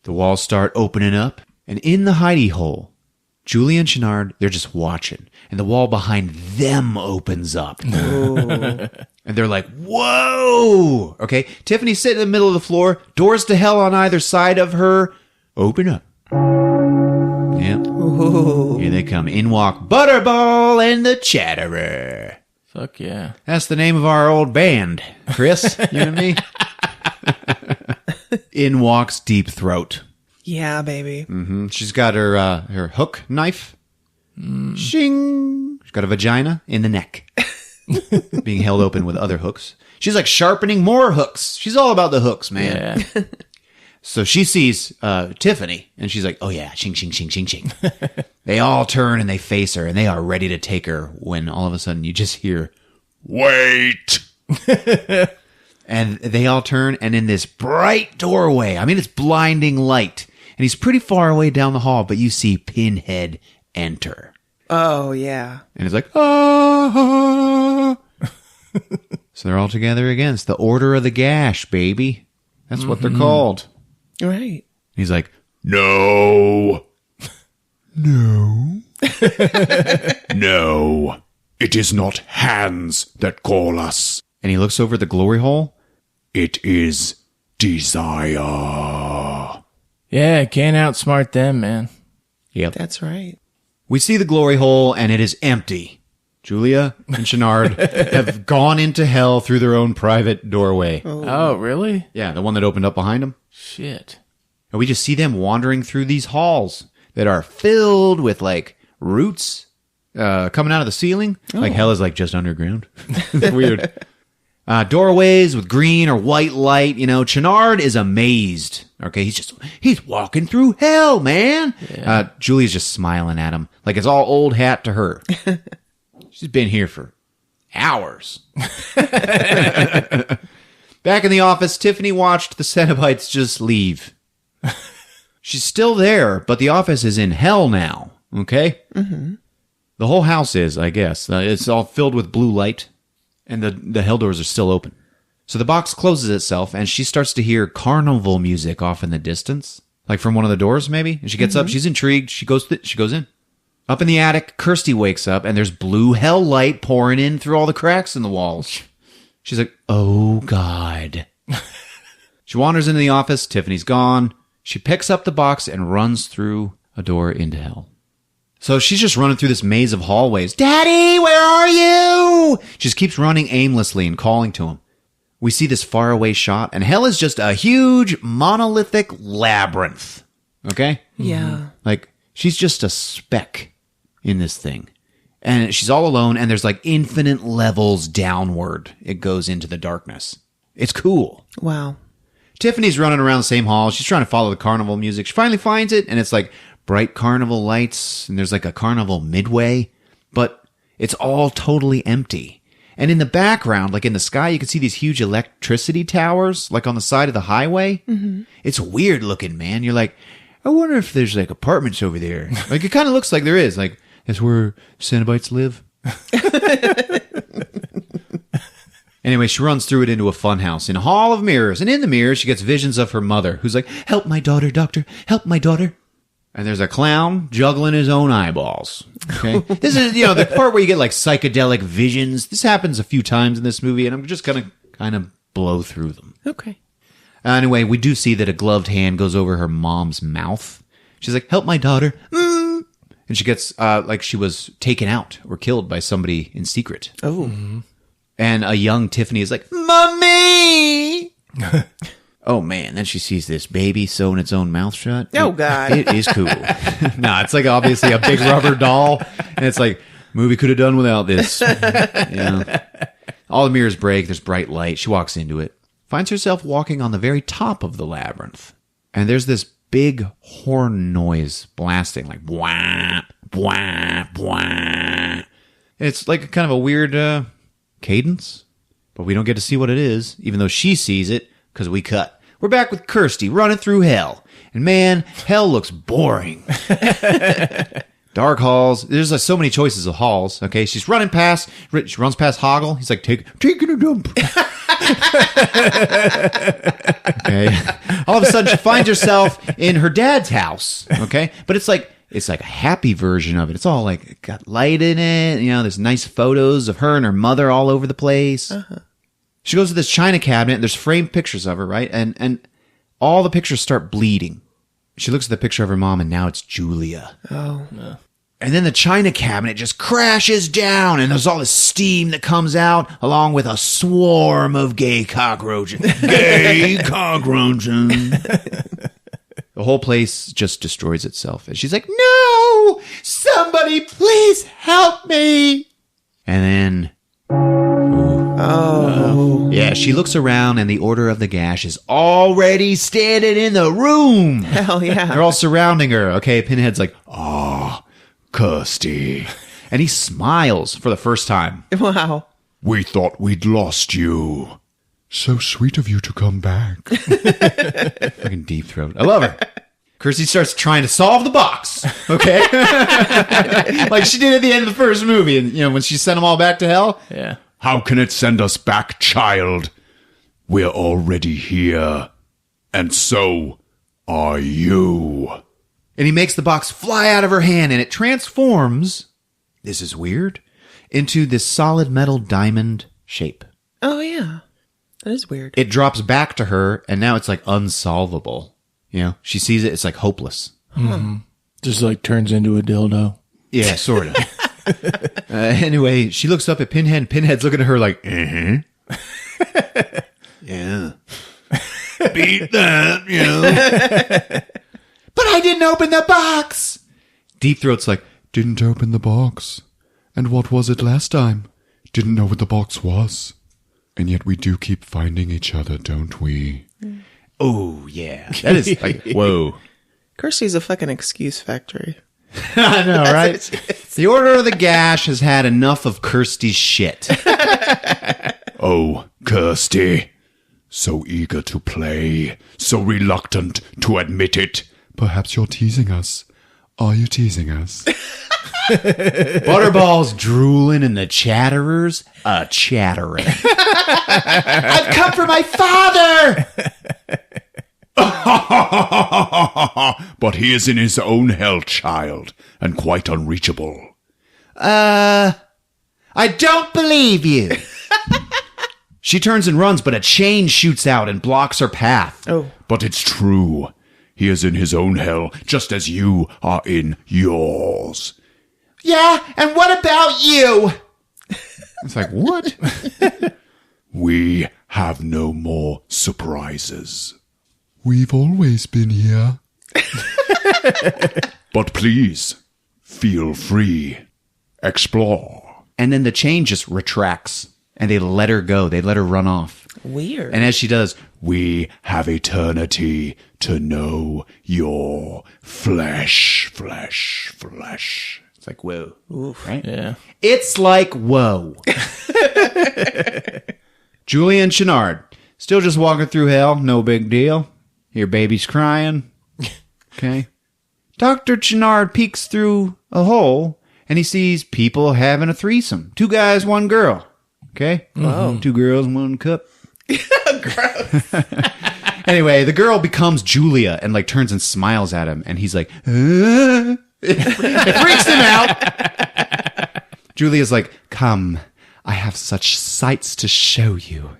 The walls start opening up. And in the hidey hole, Julie and Chenard, they're just watching. And the wall behind them opens up. And they're like, whoa! Okay, Tiffany's sitting in the middle of the floor. Doors to hell on either side of her. Open up. Yep. Ooh. Here they come. In walk Butterball and the Chatterer. Fuck yeah. That's the name of our old band, Chris. You know what I mean? In walks Deep Throat. Yeah, baby. Mm-hmm. She's got her hook knife. Shing. She's got a vagina in the neck. Being held open with other hooks. She's like sharpening more hooks. She's all about the hooks, man. Yeah. So she sees Tiffany, and she's like, oh yeah, shing, shing, shing, shing, shing. They all turn and they face her, and they are ready to take her when all of a sudden you just hear, wait! And they all turn, and in this bright doorway, I mean, it's blinding light, and he's pretty far away down the hall, but you see Pinhead enter. Oh, yeah. And it's like, ah! So they're all together again. It's the Order of the Gash, baby. That's what they're called. Right. He's like, No. No. No. It is not hands that call us. and he looks over the glory hole. It is desire. Yeah, can't outsmart them, man. Yep. That's right. We see the glory hole, and it is empty. Julia and Chenard have gone into hell through their own private doorway. Oh, really? Yeah, the one that opened up behind them. Shit. And we just see them wandering through these halls that are filled with, like, roots coming out of the ceiling. Like hell is, like, just underground. It's weird. Doorways with green or white light. You know, Chenard is amazed. Okay, he's walking through hell, man. Yeah. Julia's just smiling at him. Like it's all old hat to her. She's been here for hours. Back in the office, Tiffany watched the Cenobites just leave. She's still there, but the office is in hell now. Okay? Mm-hmm. The whole house is, I guess. It's all filled with blue light, and the hell doors are still open. So the box closes itself, and she starts to hear carnival music off in the distance, like from one of the doors, maybe. And she gets up. She's intrigued. She goes in. Up in the attic, Kirsty wakes up, and there's blue hell light pouring in through all the cracks in the walls. She's like, oh, God. She wanders into the office. Tiffany's gone. She picks up the box and runs through a door into hell. So she's just running through this maze of hallways. Daddy, where are you? She just keeps running aimlessly and calling to him. We see this faraway shot, and hell is just a huge monolithic labyrinth. Okay? Yeah. Like, she's just a speck in this thing. And she's all alone, and there's like infinite levels downward. It goes into the darkness. It's cool. Wow. Tiffany's running around the same hall. She's trying to follow the carnival music. She finally finds it, and it's like bright carnival lights, and there's like a carnival midway, but it's all totally empty. And in the background, like in the sky, you can see these huge electricity towers, like on the side of the highway. Mm-hmm. It's weird looking, man. You're like, I wonder if there's like apartments over there. Like it kind of looks like there is. Like that's where Cenobites live. Anyway, she runs through it into a funhouse in a hall of mirrors. And in the mirrors, she gets visions of her mother, who's like, help my daughter, doctor. Help my daughter. And there's a clown juggling his own eyeballs. Okay, this is the part where you get like psychedelic visions. This happens a few times in this movie, and I'm just gonna kind of blow through them. Okay. Anyway, we do see that a gloved hand goes over her mom's mouth. She's like, "Help my daughter!" And she gets like she was taken out or killed by somebody in secret. Oh. Mm-hmm. And a young Tiffany is like, "Mommy." Oh, man. Then she sees this baby sewing its own mouth shut. Oh, God. It is cool. Nah, it's like obviously a big rubber doll. And it's like, movie could have done without this. All the mirrors break. There's bright light. She walks into it. Finds herself walking on the very top of the labyrinth. And there's this big horn noise blasting. Like, wah, wah, wah. It's like kind of a weird cadence. But we don't get to see what it is, even though she sees it. Because we cut. We're back with Kirsty running through hell. And man, hell looks boring. Dark halls. There's like so many choices of halls. Okay, she runs past Hoggle. He's like, taking a dump. Okay. All of a sudden, she finds herself in her dad's house. Okay, but it's like a happy version of it. It's all like got light in it. There's nice photos of her and her mother all over the place. Uh-huh. She goes to this china cabinet, and there's framed pictures of her, right? And all the pictures start bleeding. She looks at the picture of her mom, and now it's Julia. Oh. Yeah. And then the china cabinet just crashes down, and there's all this steam that comes out, along with a swarm of gay cockroaches. Gay cockroaches. The whole place just destroys itself. And she's like, no! Somebody please help me! And then... Oh. Yeah, she looks around and the Order of the Gash is already standing in the room. Hell yeah. They're all surrounding her. Okay, Pinhead's like, Kirsty. And he smiles for the first time. Wow. We thought we'd lost you. So sweet of you to come back. Fucking deep throat. I love her. Kirsty starts trying to solve the box. Okay? Like she did at the end of the first movie. And, when she sent them all back to hell. Yeah. How can it send us back, child? We're already here. And so are you. And he makes the box fly out of her hand, and it transforms, this is weird, into this solid metal diamond shape. Oh, yeah. That is weird. It drops back to her, and now it's like unsolvable. You know, she sees it, it's like hopeless. Just like turns into a dildo. Yeah, sort of. Anyway, she looks up at Pinhead, and Pinhead's looking at her like, yeah. Beat that, yeah. But I didn't open the box. Deep Throat's like, Didn't open the box. And what was it last time? Didn't know what the box was. And yet we do keep finding each other, don't we? oh, yeah. That is like, whoa. Kirsty's a fucking excuse factory. I know, right? The Order of the Gash has had enough of Kirsty's shit. Oh, Kirsty. So eager to play. So reluctant to admit it. Perhaps you're teasing us. Are you teasing us? Butterball's drooling and the Chatterer's a chattering. I've come for my father! But he is in his own hell, child, and quite unreachable. I don't believe you. She turns and runs, but a chain shoots out and blocks her path. Oh. But it's true. He is in his own hell, just as you are in yours. Yeah, and what about you? It's like, what? We have no more surprises. We've always been here. But please, feel free. Explore. And then the chain just retracts, and they let her go. They let her run off. Weird. And as she does, We have eternity to know your flesh. it's like, whoa. Oof. Right? Yeah. It's like, whoa. Julia and Chenard, still just walking through hell, no big deal. Hear babies crying. Okay. Dr. Chenard peeks through a hole, and he sees people having a threesome. 2 guys, 1 girl. Okay? Wow. 2 girls, 1 cup. Anyway, the girl becomes Julia and like turns and smiles at him, and he's like, It freaks him out. Julia's like, come, I have such sights to show you.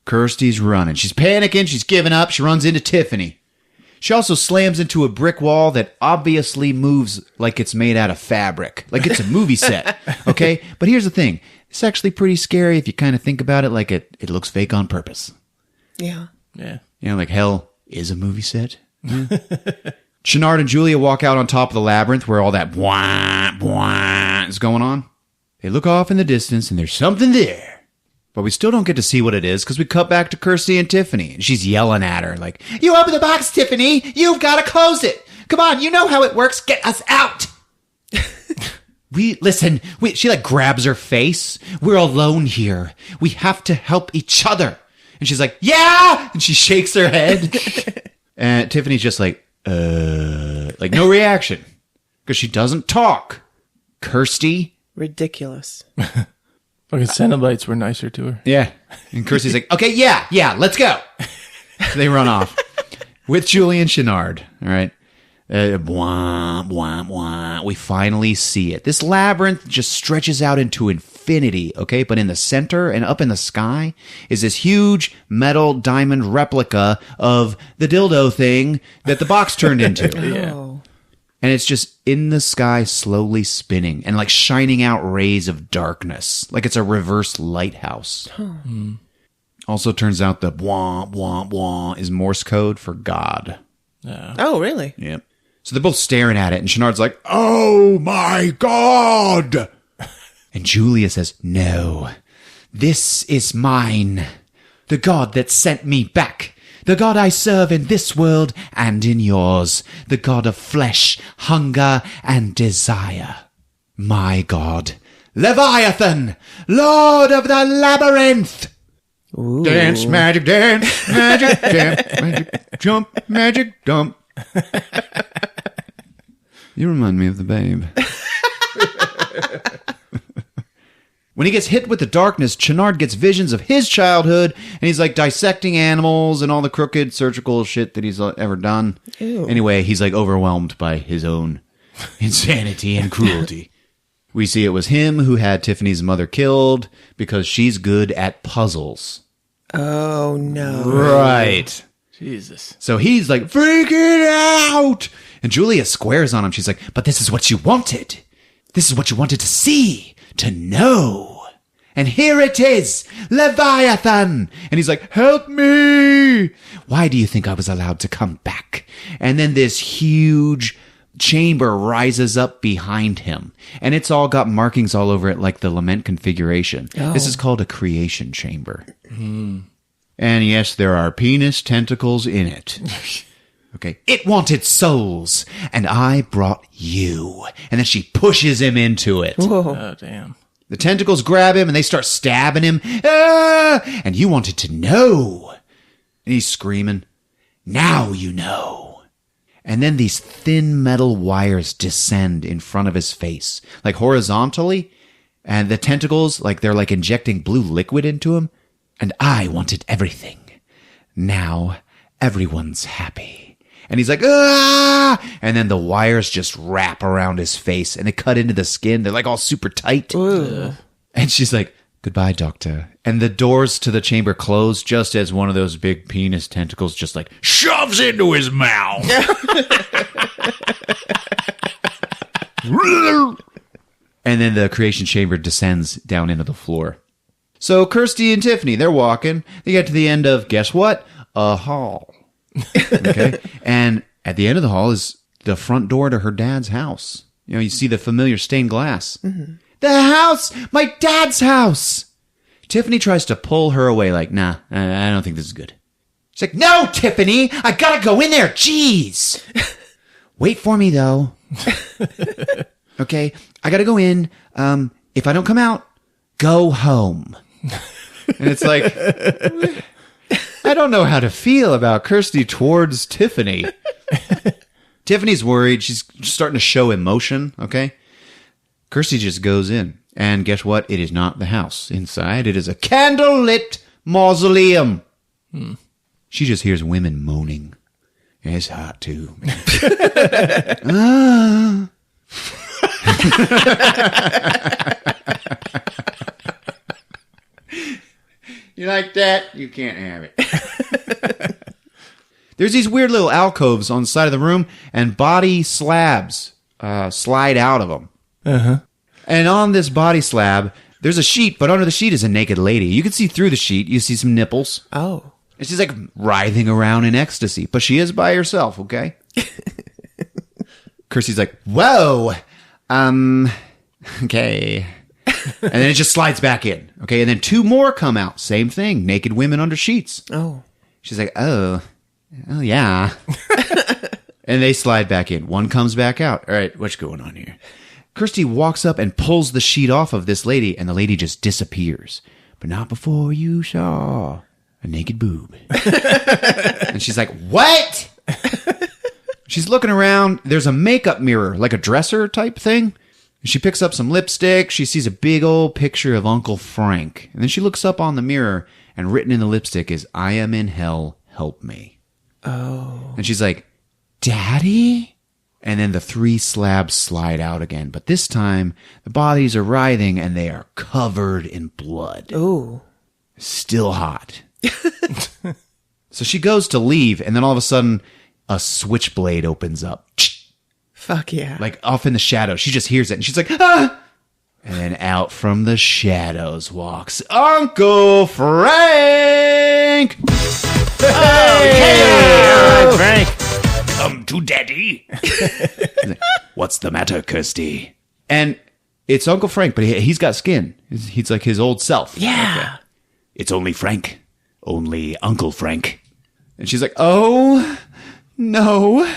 Kirsty's running. She's panicking. She's giving up. She runs into Tiffany. She also slams into a brick wall that obviously moves like it's made out of fabric, like it's a movie set. Okay? But here's the thing. It's actually pretty scary if you kind of think about it, like it looks fake on purpose. Yeah. Yeah. You know, like hell is a movie set. Yeah. Chenard and Julia walk out on top of the labyrinth where all that bwah, bwah is going on. They look off in the distance and there's something there. But we still don't get to see what it is because we cut back to Kirsty and Tiffany. And she's yelling at her like, you open the box, Tiffany. You've got to close it. Come on, you know how it works. Get us out. She like grabs her face. We're alone here. We have to help each other. And she's like, yeah. And she shakes her head. And Tiffany's just like no reaction because she doesn't talk. Kirsty. Ridiculous. Fucking Cenobites were nicer to her. Yeah. And Kirsty's like, okay, yeah, let's go. So they run off with Julie and Chenard. All right. Bwah, bwah, bwah. We finally see it. This labyrinth just stretches out into infinity, okay? But in the center and up in the sky is this huge metal diamond replica of the dildo thing that the box turned into. Oh. And it's just in the sky slowly spinning and like shining out rays of darkness. Like it's a reverse lighthouse. Also turns out the bwah, bwah, bwah is Morse code for God. Oh, really? Yep. So they're both staring at it, and Chenard's like, oh my God! And Julia says, no, this is mine. The God that sent me back. The God I serve in this world and in yours. The God of flesh, hunger, and desire. My God. Leviathan, Lord of the Labyrinth. Ooh. Dance, magic, dance, magic, dance, magic, jump, magic, dump. You remind me of the Babe. When he gets hit with the darkness, Channard gets visions of his childhood, and he's like dissecting animals and all the crooked surgical shit that he's ever done. Ew. Anyway, he's like overwhelmed by his own insanity and cruelty. We see it was him who had Tiffany's mother killed because she's good at puzzles. Oh, no. Right. Jesus. So he's like freaking out. And Julia squares on him. She's like, but this is what you wanted. This is what you wanted to see, to know. And here it is, Leviathan. And he's like, help me. Why do you think I was allowed to come back? And then this huge chamber rises up behind him. And it's all got markings all over it like the lament configuration. Oh. This is called a creation chamber. And yes, there are penis tentacles in it. Okay. It wanted souls, and I brought you. And then she pushes him into it. Whoa. Oh, damn. The tentacles grab him, and they start stabbing him. Ah! And you wanted to know. And he's screaming, now you know. And then these thin metal wires descend in front of his face, like horizontally. And the tentacles, like they're like injecting blue liquid into him. And I wanted everything. Now everyone's happy. And he's like, ah! And then the wires just wrap around his face and they cut into the skin. They're like all super tight. And she's like, goodbye, doctor. And the doors to the chamber close just as one of those big penis tentacles just like shoves into his mouth. And then the creation chamber descends down into the floor. So Kirsty and Tiffany, they're walking. They get to the end of, guess what? A hall. Okay. And at the end of the hall is the front door to her dad's house. You know, you see the familiar stained glass. Mm-hmm. The house! My dad's house! Tiffany tries to pull her away like, nah, I don't think this is good. She's like, no, Tiffany! I gotta go in there! Jeez! Wait for me, though. Okay? I gotta go in. If I don't come out, go home. And it's like, I don't know how to feel about Kirsty towards Tiffany. Tiffany's worried. She's starting to show emotion, okay? Kirsty just goes in. And guess what? It is not the house. Inside, it is a candlelit mausoleum. She just hears women moaning. Yeah, it's hot, too. Ah. You like that? You can't have it. There's these weird little alcoves on the side of the room, and body slabs slide out of them. Uh-huh. And on this body slab, there's a sheet, but under the sheet is a naked lady. You can see through the sheet. You see some nipples. Oh. And she's like writhing around in ecstasy, but she is by herself, okay? Kirsty's like, whoa, okay. And then it just slides back in, okay? And then two more come out. Same thing, naked women under sheets. Oh. She's like, oh yeah. And they slide back in. One comes back out. All right, what's going on here? Kirsty walks up and pulls the sheet off of this lady, and the lady just disappears. But not before you saw a naked boob. And she's like, what? She's looking around. There's a makeup mirror, like a dresser type thing. She picks up some lipstick. She sees a big old picture of Uncle Frank. And then she looks up on the mirror, and written in the lipstick is, I am in hell, help me. Oh. And she's like, Daddy? And then the three slabs slide out again. But this time, the bodies are writhing, and they are covered in blood. Oh. Still hot. So she goes to leave, and then all of a sudden, a switchblade opens up. Fuck yeah. Like off in the shadows. She just hears it, and she's like, ah! And then out from the shadows walks Uncle Frank! Hey, Frank. Come to daddy. Like, what's the matter, Kirsty? And it's Uncle Frank, but he's got skin. He's like his old self. Yeah. It's only Frank. Only Uncle Frank. And she's like, oh, no.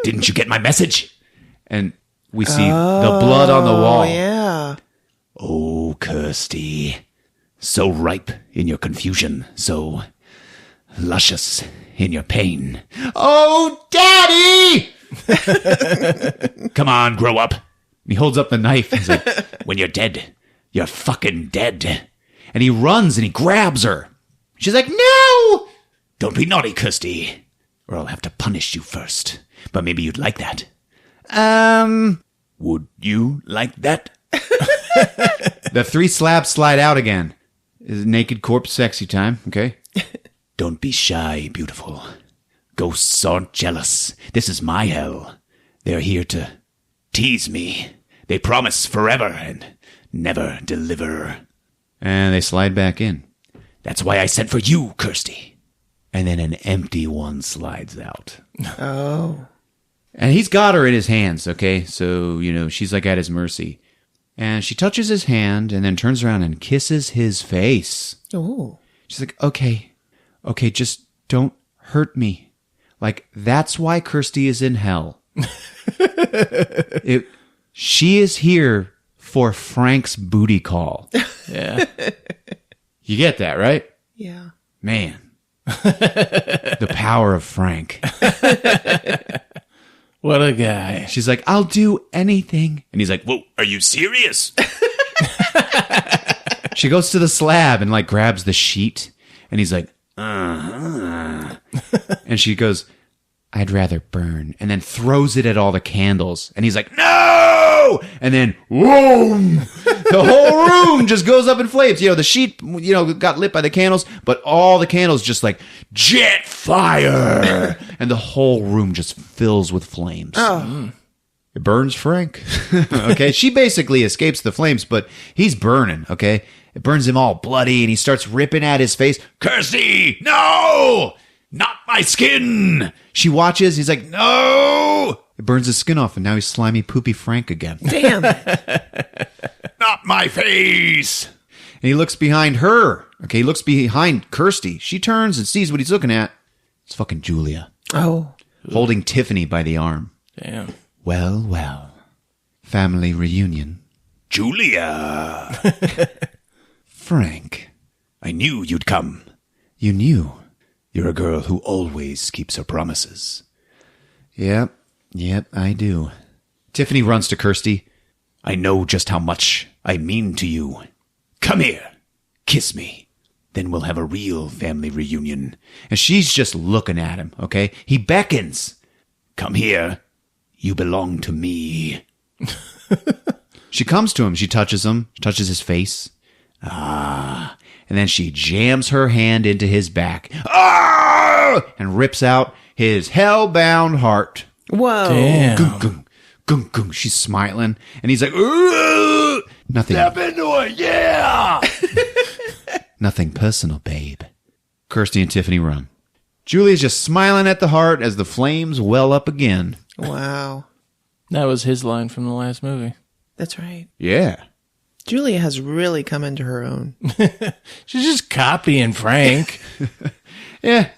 Didn't you get my message? And we see the blood on the wall. Oh, yeah. Oh, Kirsty. So ripe in your confusion. So luscious in your pain. Oh, Daddy! Come on, grow up. He holds up the knife. He's like, When you're dead, You're fucking dead. And he runs and he grabs her. She's like, no! Don't be naughty, Kirsty, or I'll have to punish you first. But maybe you'd like that. Would you like that? The 3 slabs slide out again. Is naked corpse sexy time, okay? Don't be shy, beautiful. Ghosts aren't jealous. This is my hell. They're here to tease me. They promise forever and never deliver. And they slide back in. That's why I sent for you, Kirsty. And then an empty one slides out. Oh. And he's got her in his hands, okay? So, she's like at his mercy. And she touches his hand and then turns around and kisses his face. Oh. She's like, okay, just don't hurt me. Like, that's why Kirsty is in hell. She is here for Frank's booty call. Yeah. You get that, right? Yeah. Man. The power of Frank. What a guy. She's like, I'll do anything. And he's like, whoa, are you serious? She goes to the slab and like grabs the sheet. And he's like, uh-huh. And she goes, I'd rather burn. And then throws it at all the candles. And he's like, no! And then, whoom! The whole room just goes up in flames. The sheet, got lit by the candles, but all the candles just like jet fire. And the whole room just fills with flames. Oh. It burns Frank. Okay. She basically escapes the flames, but he's burning. Okay. It burns him all bloody and he starts ripping at his face. Kirsty, no! Not my skin! She watches. He's like, no! It burns his skin off and now he's slimy, poopy Frank again. Damn. Not my face! And he looks behind her. Okay, he looks behind Kirsty. She turns and sees what he's looking at. It's fucking Julia. Oh. Holding Tiffany by the arm. Damn. Well, well. Family reunion. Julia! Frank. I knew you'd come. You knew. You're a girl who always keeps her promises. Yep, I do. Tiffany runs to Kirsty. I know just how much I mean to you. Come here. Kiss me. Then we'll have a real family reunion. And she's just looking at him, okay? He beckons. Come here. You belong to me. She comes to him. She touches him. She touches his face. Ah. And then she jams her hand into his back. Ah! And rips out his hellbound heart. Whoa. Damn. Gung, gung, gung, gung. She's smiling. And he's like, ooh! Nothing. Step into it, yeah! Nothing personal, babe. Kirsty and Tiffany run. Julia's just smiling at the heart as the flames well up again. Wow. That was his line from the last movie. That's right. Yeah. Julia has really come into her own. She's just copying Frank. Yeah,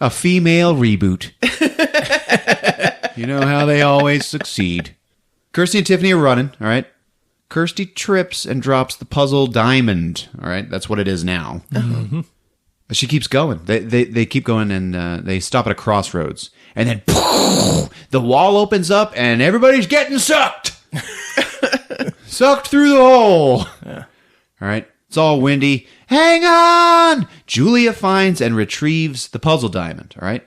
a female reboot. You know how they always succeed. Kirsty and Tiffany are running, all right? Kirsty trips and drops the puzzle diamond, all right? That's what it is now. Mm-hmm. But she keeps going. They keep going and they stop at a crossroads. And then the wall opens up and everybody's getting sucked. Sucked through the hole. Yeah. All right. It's all windy. Hang on! Julia finds and retrieves the puzzle diamond, all right?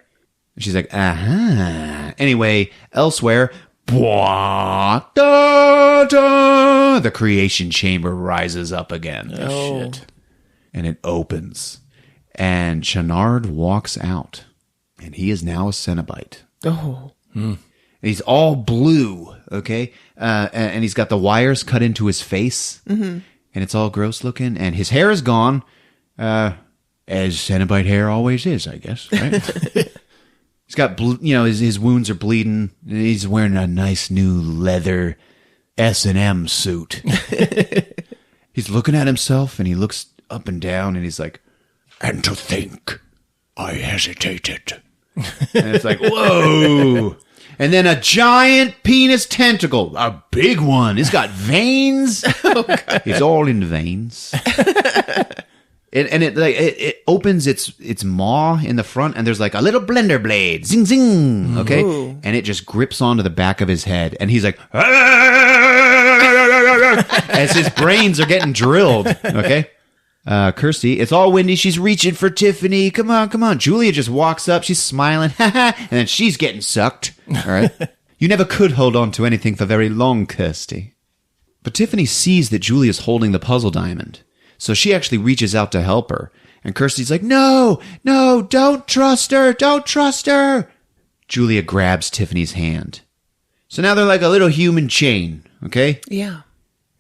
And she's like, uh-huh. Anyway, elsewhere, da, da, the creation chamber rises up again. Oh, shit. And it opens. And Channard walks out. And he is now a Cenobite. Oh. And he's all blue, okay? And he's got the wires cut into his face. Mm-hmm. And it's all gross looking. And his hair is gone. As Cenobite hair always is, I guess, right? He's got, his wounds are bleeding. He's wearing a nice new leather S&M suit. He's looking at himself and he looks up and down and he's like, And to think, I hesitated. and it's like, whoa. And then a giant penis tentacle, a big one. It's got veins. It's all in veins. It opens its maw in the front, and there's like a little blender blade, zing zing. Okay, and it just grips onto the back of his head, and he's like, as his brains are getting drilled. Okay. Kirsty, it's all windy. She's reaching for Tiffany. Come on, come on. Julia just walks up. She's smiling. And then she's getting sucked. All right. You never could hold on to anything for very long, Kirsty. But Tiffany sees that Julia's holding the puzzle diamond. So she actually reaches out to help her. And Kirsty's like, no, don't trust her. Don't trust her. Julia grabs Tiffany's hand. So now they're like a little human chain. Okay? Yeah.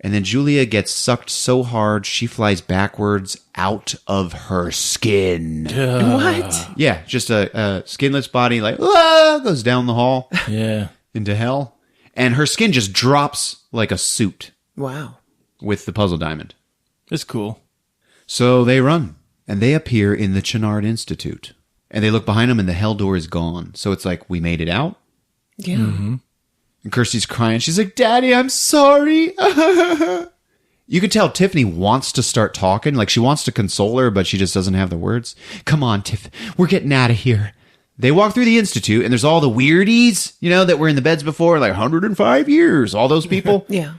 And then Julia gets sucked so hard, she flies backwards out of her skin. What? Yeah, just a skinless body, like, whoa, goes down the hall Yeah. into hell. And her skin just drops like a suit Wow. with the puzzle diamond. It's cool. So they run, and they appear in the Channard Institute. And they look behind them, and the hell door is gone. So it's like, we made it out? Yeah. And Kirsty's crying. She's like, Daddy, I'm sorry. You can tell Tiffany wants to start talking. Like, she wants to console her, but she just doesn't have the words. Come on, Tiff. We're getting out of here. They walk through the Institute, and there's all the weirdies, that were in the beds before, like 105 years. All those people. Yeah.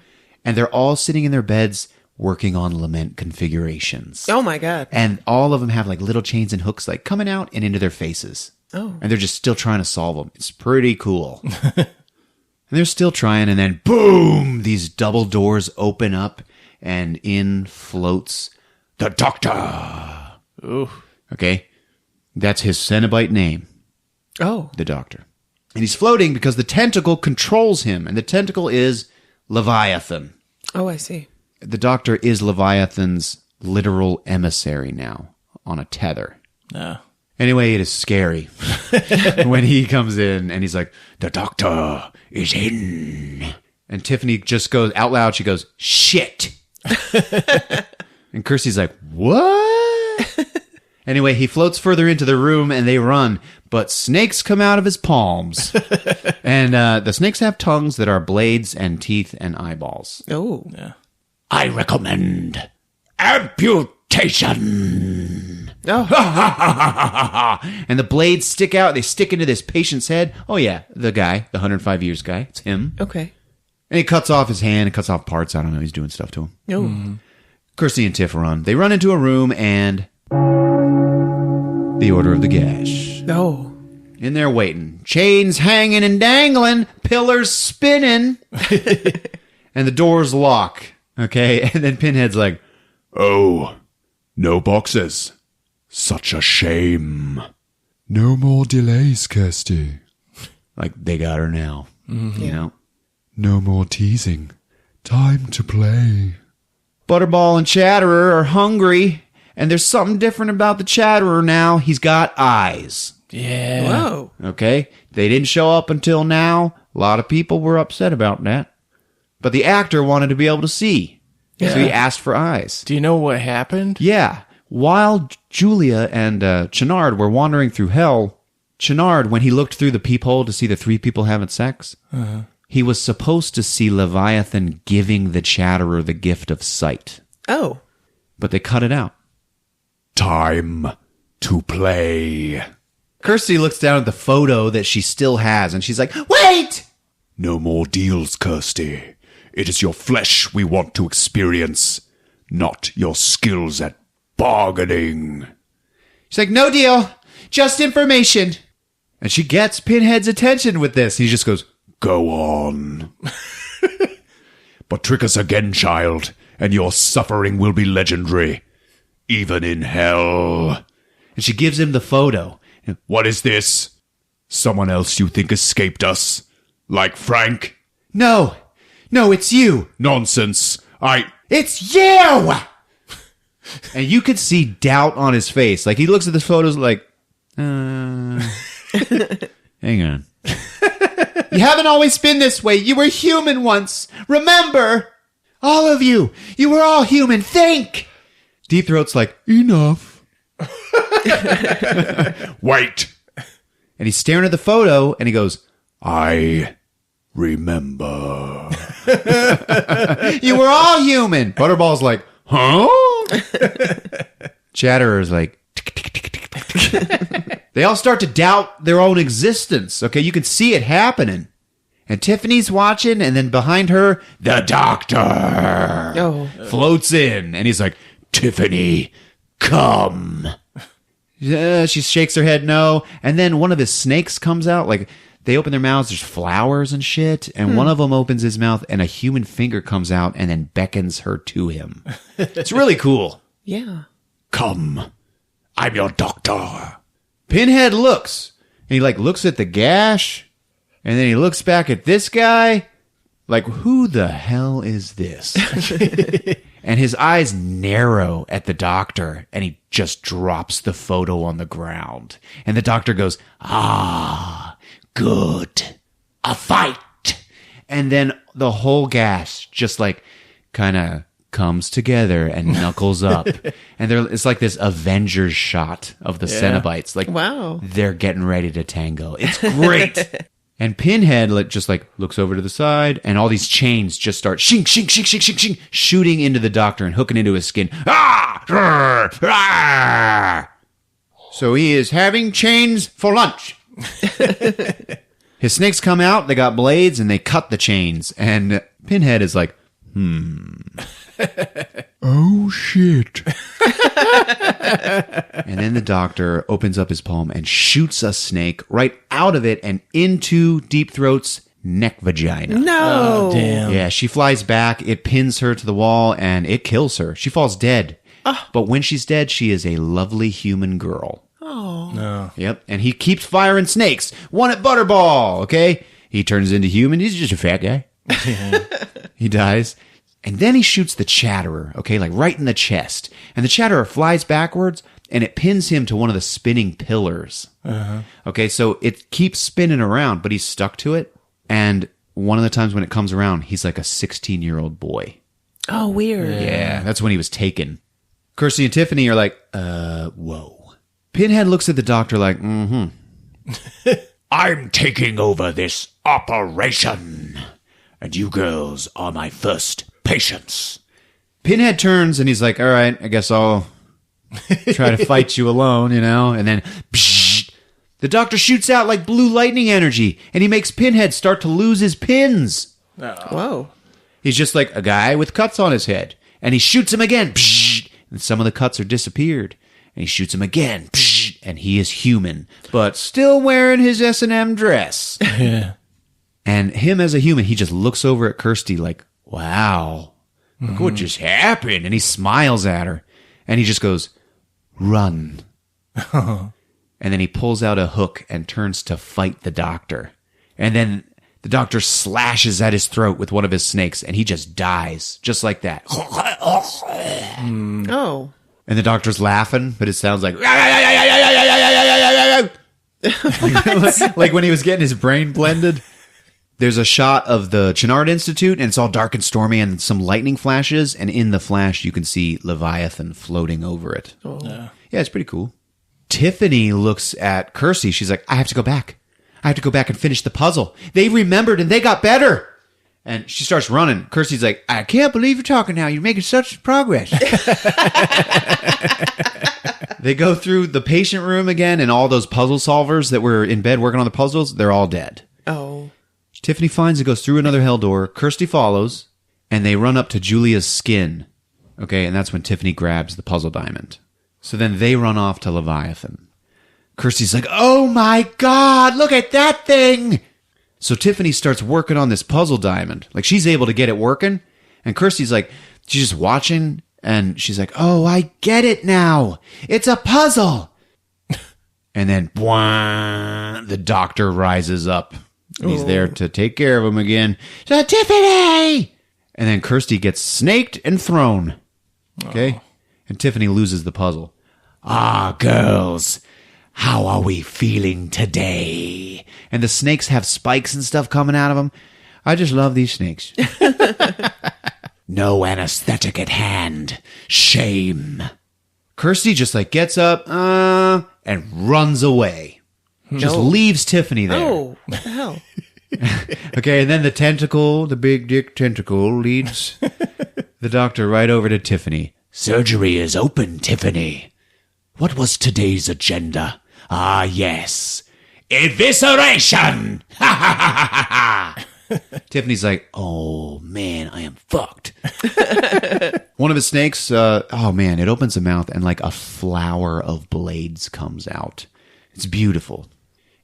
And they're all sitting in their beds working on lament configurations. Oh, my God. And all of them have, like, little chains and hooks, like, coming out and into their faces. Oh. And they're just still trying to solve them. It's pretty cool. And they're still trying, and then boom, these double doors open up, and in floats the Doctor. Ooh. Okay? That's his Cenobite name, Oh. the Doctor. And he's floating because the tentacle controls him, and the tentacle is Leviathan. Oh, I see. The Doctor is Leviathan's literal emissary now, on a tether. No. Anyway, it is scary when he comes in and he's like, the Doctor is in. And Tiffany just goes out loud. She goes, shit. And Kirsty's like, what? Anyway, he floats further into the room and they run, but snakes come out of his palms. And the snakes have tongues that are blades and teeth and eyeballs. Oh. Yeah. I recommend amputation. Oh. And the blades stick out. They stick into this patient's head. Oh, yeah. The guy, the 105 years guy. It's him. Okay. And he cuts off his hand and cuts off parts. I don't know. He's doing stuff to him. Oh. Kirsty and Tiff run. They run into a room and the Order of the Gash. Oh. In there waiting. Chains hanging and dangling. Pillars spinning. And the doors lock. Okay. And then Pinhead's like, Oh, no boxes. Such a shame. No more delays, Kirsty. like, they got her now. You know? No more teasing. Time to play. Butterball and Chatterer are hungry. And there's something different about the Chatterer now. He's got eyes. Yeah. Whoa. Okay? They didn't show up until now. A lot of people were upset about that. But the actor wanted to be able to see. So he asked for eyes. Do you know what happened? Yeah. While Julia and Channard were wandering through hell, Channard, when he looked through the peephole to see the three people having sex, he was supposed to see Leviathan giving the Chatterer the gift of sight. Oh. But they cut it out. Time to play. Kirsty looks down at the photo that she still has, and she's like, wait! No more deals, Kirsty. It is your flesh we want to experience, not your skills at bargaining. She's like, no deal. Just information. And she gets Pinhead's attention with this. He just goes, Go on. But trick us again, child, and your suffering will be legendary, even in hell. and she gives him the photo. What is this? Someone else you think escaped us? Like Frank? No, it's you. Nonsense. It's you! And you could see doubt on his face. Like, he looks at the photos like, hang on. You haven't always been this way. You were human once. Remember? All of you. You were all human. Think! Deep Throat's like, enough. Wait. And he's staring at the photo, and he goes, I remember. you were all human. Butterball's like, huh? Chatterer's like, they all start to doubt their own existence. Okay, you can see it happening. And Tiffany's watching, and then behind her, the doctor floats in. And he's like, Tiffany, come. She shakes her head no. And then one of his snakes comes out. Like, they open their mouths, there's flowers and shit. And one of them opens his mouth, and a human finger comes out and then beckons her to him. It's really cool. Yeah. Come. I'm your doctor. Pinhead looks. And he, like, looks at the gash. And then he looks back at this guy, like, who the hell is this? And his eyes narrow at the doctor, and he just drops the photo on the ground. And the doctor goes, ah, good. A fight. And then the whole gash just, like, kind of comes together and knuckles up. And it's like this Avengers shot of the Cenobites. Like, wow. They're getting ready to tango. It's great. And Pinhead just like looks over to the side, and all these chains just start shink, shink, shink, shink, shink, shink, shooting into the doctor and hooking into his skin. Ah! Rrr! Ah! So he is having chains for lunch. His snakes come out, they got blades, and they cut the chains. And Pinhead is like, Oh, shit. And then the doctor opens up his palm and shoots a snake right out of it and into Deep Throat's neck vagina. No. Oh, damn. Yeah, she flies back, it pins her to the wall, and it kills her. She falls dead. But when she's dead, she is a lovely human girl. Oh. No. Yep, and he keeps firing snakes. One at Butterball, okay? He turns into human. He's just a fat guy. He dies. And then he shoots the Chatterer, okay, like right in the chest. And the Chatterer flies backwards, and it pins him to one of the spinning pillars. Okay, so it keeps spinning around, but he's stuck to it. And one of the times when it comes around, he's like a 16-year-old boy. Oh, weird. Yeah, that's when he was taken. Kirsty and Tiffany are like, whoa. Pinhead looks at the doctor like, I'm taking over this operation. And you girls are my first patients. Pinhead turns and he's like, all right, I guess I'll try to fight you alone, you know? And then psh, the doctor shoots out like blue lightning energy, and he makes Pinhead start to lose his pins. Whoa. He's just like a guy with cuts on his head. And he shoots him again. Psh, and some of the cuts are disappeared. And he shoots him again. Psh, and he is human, but still wearing his S&M dress. Yeah. And him as a human, he just looks over at Kirsty like, wow, look what just happened. And he smiles at her. And he just goes, run. And then he pulls out a hook and turns to fight the doctor. And then the doctor slashes at his throat with one of his snakes, and he just dies, just like that. Oh. And the doctor's laughing, but it sounds like... like when he was getting his brain blended. There's a shot of the Chenard Institute, and it's all dark and stormy, and some lightning flashes, and in the flash, you can see Leviathan floating over it. Oh. Yeah, it's pretty cool. Tiffany looks at Kirsty. She's like, I have to go back. I have to go back and finish the puzzle. They remembered, and they got better. And she starts running. Kirsty's like, I can't believe you're talking now. You're making such progress. They go through the patient room again, and all those puzzle solvers that were in bed working on the puzzles, they're all dead. Oh. Tiffany finds it, goes through another hell door. Kirsty follows, and they run up to Julia's skin. Okay, and that's when Tiffany grabs the puzzle diamond. So then they run off to Leviathan. Kirsty's like, oh my God, look at that thing! So Tiffany starts working on this puzzle diamond. Like, she's able to get it working. And Kirsty's like, she's just watching, and she's like, oh, I get it now. It's a puzzle. And then, the doctor rises up. And he's there to take care of him again. So, Tiffany! And then Kirsty gets snaked and thrown. Okay? And Tiffany loses the puzzle. Ah, girls, how are we feeling today? And the snakes have spikes and stuff coming out of them. I just love these snakes. No anesthetic at hand. Shame. Kirsty just like gets up and runs away. Just leaves Tiffany there. Oh, what the hell? Okay, and then the tentacle, the big dick tentacle, leads the doctor right over to Tiffany. Surgery is open, Tiffany. What was today's agenda? Ah, yes. Evisceration! Ha ha ha ha ha! Tiffany's like, oh, man, I am fucked. One of his snakes, oh, man, it opens the mouth and like a flower of blades comes out. It's beautiful.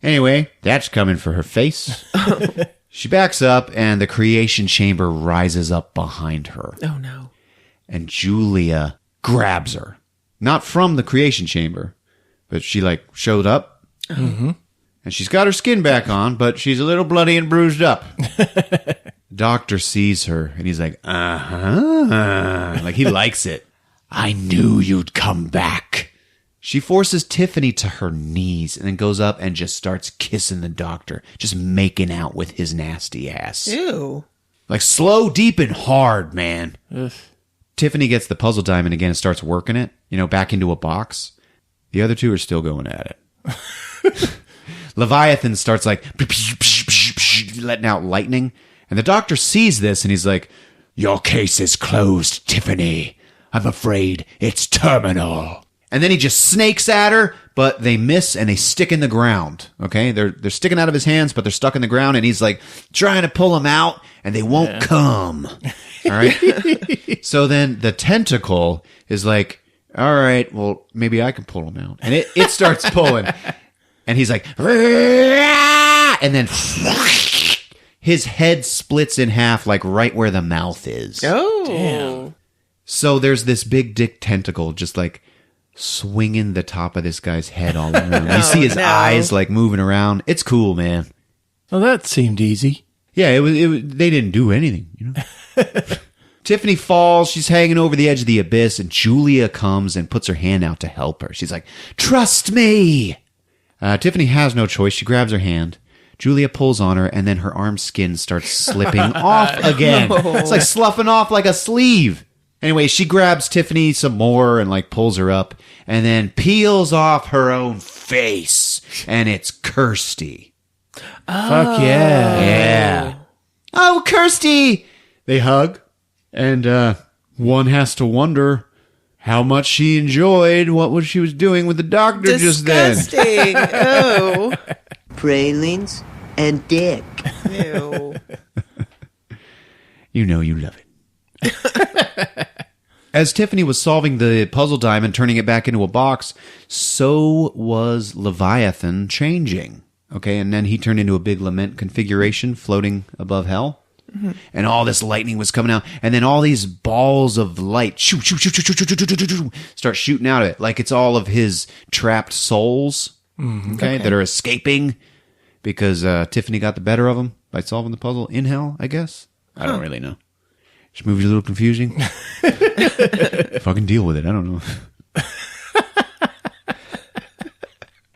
Anyway, that's coming for her face. She backs up and the creation chamber rises up behind her. Oh, no. And Julia grabs her. Not from the creation chamber, but she like showed up. Mm-hmm. And she's got her skin back on, but she's a little bloody and bruised up. Doctor sees her, and he's like, uh-huh. Like, he likes it. I knew you'd come back. She forces Tiffany to her knees, and then goes up and just starts kissing the doctor, just making out with his nasty ass. Ew. Like, slow, deep, and hard, man. Ugh. Tiffany gets the puzzle diamond again and starts working it, back into a box. The other two are still going at it. Leviathan starts like letting out lightning. And the doctor sees this and he's like, your case is closed, Tiffany. I'm afraid it's terminal. And then he just snakes at her, but they miss and they stick in the ground. Okay? They're sticking out of his hands, but they're stuck in the ground. And he's like trying to pull them out and they won't come. All right? So then the tentacle is like, all right, well, maybe I can pull them out. And it starts pulling. And he's like, and then his head splits in half, like right where the mouth is. Oh. Damn. So there's this big dick tentacle just like swinging the top of this guy's head all around. You see his eyes like moving around. It's cool, man. Well, that seemed easy. Yeah, it was. They didn't do anything, Tiffany falls. She's hanging over the edge of the abyss, and Julia comes and puts her hand out to help her. She's like, trust me. Tiffany has no choice. She grabs her hand. Julia pulls on her, and then her arm skin starts slipping off again. No. It's like sloughing off like a sleeve. Anyway, she grabs Tiffany some more and like pulls her up, and then peels off her own face, and it's Kirsty. Oh. Fuck yeah. Yeah. Oh, Kirsty! They hug, and one has to wonder how much she enjoyed what she was doing with the doctor just then. Disgusting. Oh. Pralines and dick. Ew. You know you love it. As Tiffany was solving the puzzle diamond, turning it back into a box, so was Leviathan changing. Okay, and then he turned into a big lament configuration floating above hell. Mm-hmm. And all this lightning was coming out, and then all these balls of light start shooting out of it, like it's all of his trapped souls, okay, that are escaping because Tiffany got the better of them by solving the puzzle in hell, I guess. I don't really know. This movie's a little confusing. Fucking deal with it. I don't know.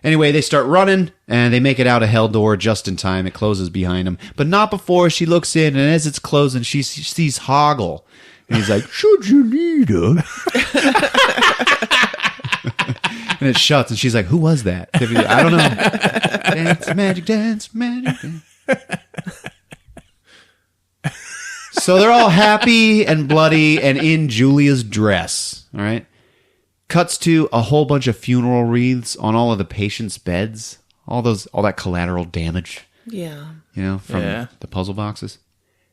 Anyway, they start running, and they make it out a hell door just in time. It closes behind them, but not before she looks in, and as it's closing, she sees Hoggle. And he's like, should you need us? And it shuts, and she's like, who was that? I don't know. Dance, magic, dance, magic, dance. So they're all happy and bloody and in Julia's dress, all right? Cuts to a whole bunch of funeral wreaths on all of the patients' beds. All that collateral damage. Yeah. From the puzzle boxes.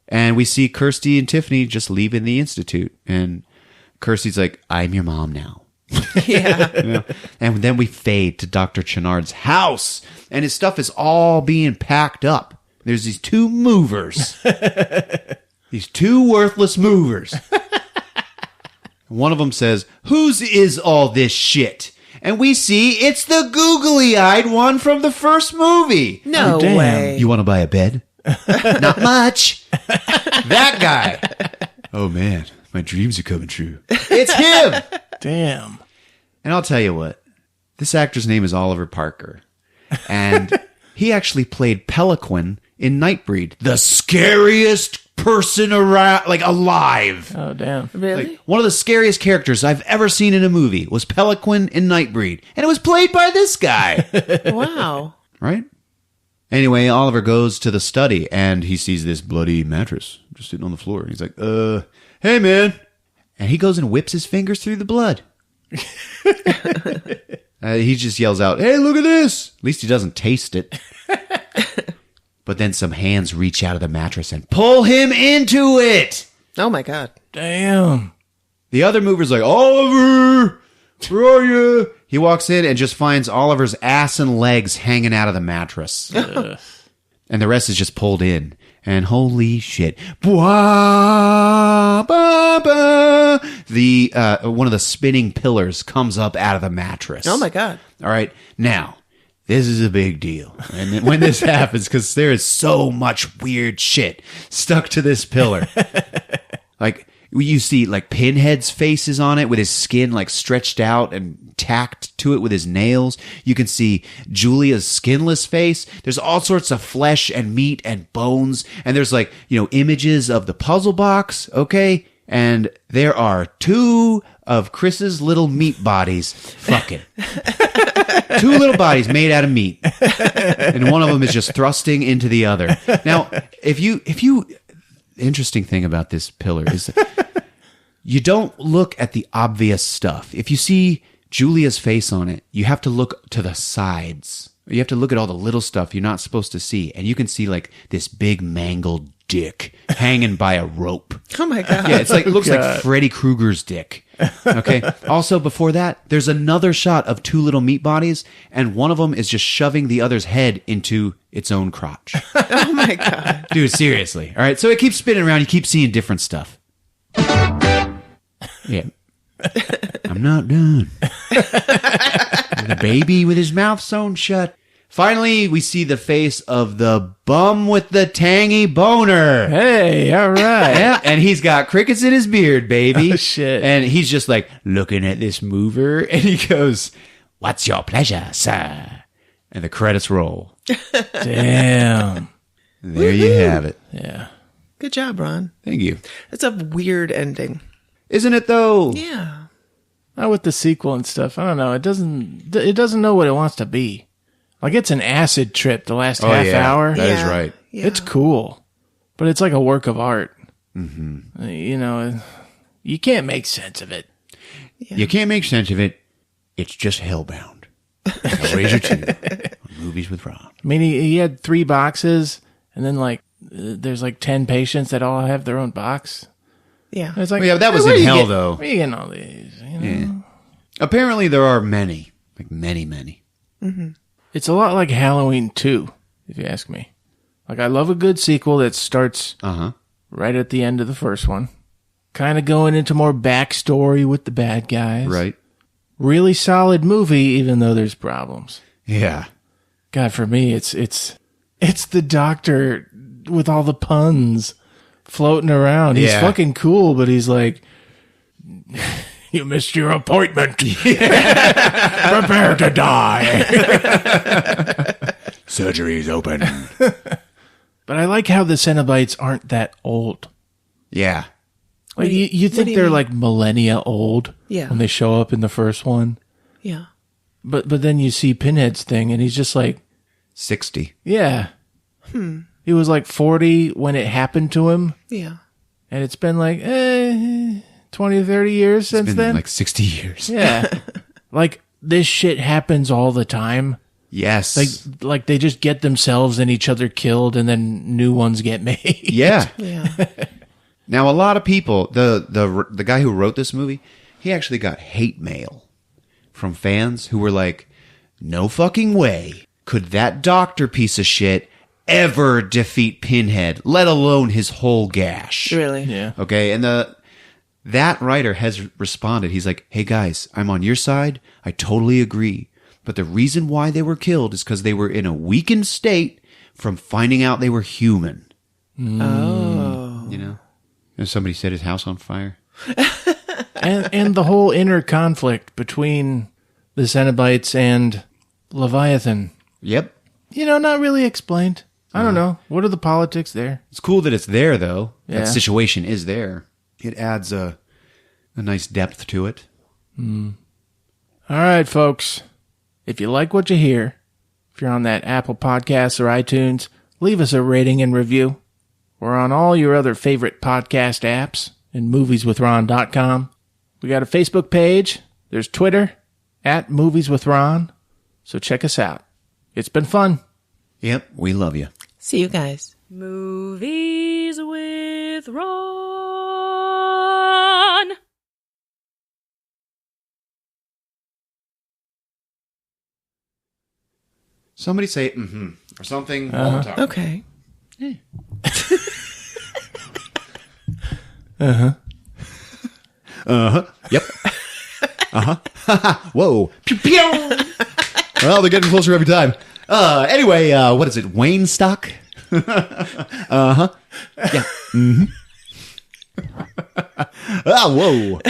And we see Kirsty and Tiffany just leaving the institute. And Kirsty's like, I'm your mom now. Yeah. And then we fade to Dr. Chenard's house. And his stuff is all being packed up. There's these two movers. These two worthless movers. One of them says, whose is all this shit? And we see it's the googly-eyed one from the first movie. No way. You want to buy a bed? Not much. That guy. Oh, man. My dreams are coming true. It's him. Damn. And I'll tell you what. This actor's name is Oliver Parker. And he actually played Peliquin in Nightbreed. The scariest person around, like alive. Oh, damn. Really? Like, one of the scariest characters I've ever seen in a movie was Peliquin in Nightbreed. And it was played by this guy. Wow. Right? Anyway, Oliver goes to the study and he sees this bloody mattress just sitting on the floor. He's like, hey, man. And he goes and whips his fingers through the blood. He just yells out, hey, look at this. At least he doesn't taste it. But then some hands reach out of the mattress and pull him into it. Oh my God. Damn. The other mover's like, Oliver, where are you? He walks in and just finds Oliver's ass and legs hanging out of the mattress. And the rest is just pulled in. And holy shit. One of the spinning pillars comes up out of the mattress. Oh my God. All right. Now, this is a big deal. And when this happens, because there is so much weird shit stuck to this pillar. Like, you see, like, Pinhead's face is on it with his skin, like, stretched out and tacked to it with his nails. You can see Julia's skinless face. There's all sorts of flesh and meat and bones. And there's, like, images of the puzzle box, okay? And there are 2 of Chris's little meat bodies fucking. 2 little bodies made out of meat. And one of them is just thrusting into the other. Now, if you interesting thing about this pillar is that you don't look at the obvious stuff. If you see Julia's face on it, you have to look to the sides. You have to look at all the little stuff you're not supposed to see. And you can see like this big mangled dick hanging by a rope. Oh my God. Yeah, it's like, it looks like Freddy Krueger's dick. Okay. Also, before that, there's another shot of 2 little meat bodies, and one of them is just shoving the other's head into its own crotch. Oh my God. Dude, seriously. All right. So it keeps spinning around. You keep seeing different stuff. Yeah. I'm not done. The baby with his mouth sewn shut. Finally, we see the face of the bum with the tangy boner. Hey, all right. Yeah, and he's got crickets in his beard, baby. Oh, shit. And he's just like looking at this mover, and he goes, "What's your pleasure, sir?" And the credits roll. Damn. And there you have it. Yeah. Good job, Ron. Thank you. It's a weird ending. Isn't it, though? Yeah. Not with the sequel and stuff. I don't know. It doesn't know what it wants to be. Like, it's an acid trip the last half hour. That is right. Yeah. It's cool. But it's like a work of art. Mm-hmm. You can't make sense of it. Yeah. You can't make sense of it. It's just Hellbound. Hellraiser 2. Movies with Ron. I mean, he had 3 boxes, and then, like, there's, like, 10 patients that all have their own box. Yeah. And it's like, Well, yeah, that was where in you hell, get- though. Where you getting all these? Yeah. Apparently, there are many. Like, many. Mm-hmm. It's a lot like Halloween 2, if you ask me. Like, I love a good sequel that starts right at the end of the first one. Kind of going into more backstory with the bad guys. Right. Really solid movie, even though there's problems. Yeah. God, for me, it's the doctor with all the puns floating around. He's fucking cool, but he's like, "You missed your appointment. Prepare to die." Surgery's open. But I like how the Cenobites aren't that old. Yeah. Like, you think do you they're mean? like millennia old Yeah. when they show up in the first one. Yeah. But then you see Pinhead's thing, and he's just like, 60. yeah. He was like 40 when it happened to him, Yeah. and it's been like 20, 30 years since It's been then. like 60 years. Yeah. Like, this shit happens all the time. Yes. Like they just get themselves and each other killed, and then new ones get made. Yeah. Yeah. Now, a lot of people, the guy who wrote this movie, he actually got hate mail from fans who were like, "No fucking way could that doctor piece of shit ever defeat Pinhead, let alone his whole gash." Really? Yeah. Okay, and that writer has responded. He's like, "Hey guys, I'm on your side. I totally agree. But the reason why they were killed is because they were in a weakened state from finding out they were human." Oh. You know? And somebody set his house on fire. and the whole inner conflict between the Cenobites and Leviathan. Yep. Not really explained. I don't know. What are the politics there? It's cool that it's there, though. Yeah. That situation is there. It adds a nice depth to it. All right, folks. If you like what you hear, if you're on that Apple Podcasts or iTunes, leave us a rating and review. We're on all your other favorite podcast apps and movieswithron.com. We got a Facebook page. There's Twitter, @movieswithron. So check us out. It's been fun. Yep. We love you. See you guys. Movies with Ron. Somebody say mm-hmm or something while we're talking. Okay. Yep. Whoa. Pew, pew. Well, they're getting closer every time. Anyway, what is it? Wayne stock? Yeah. Mm-hmm. Whoa.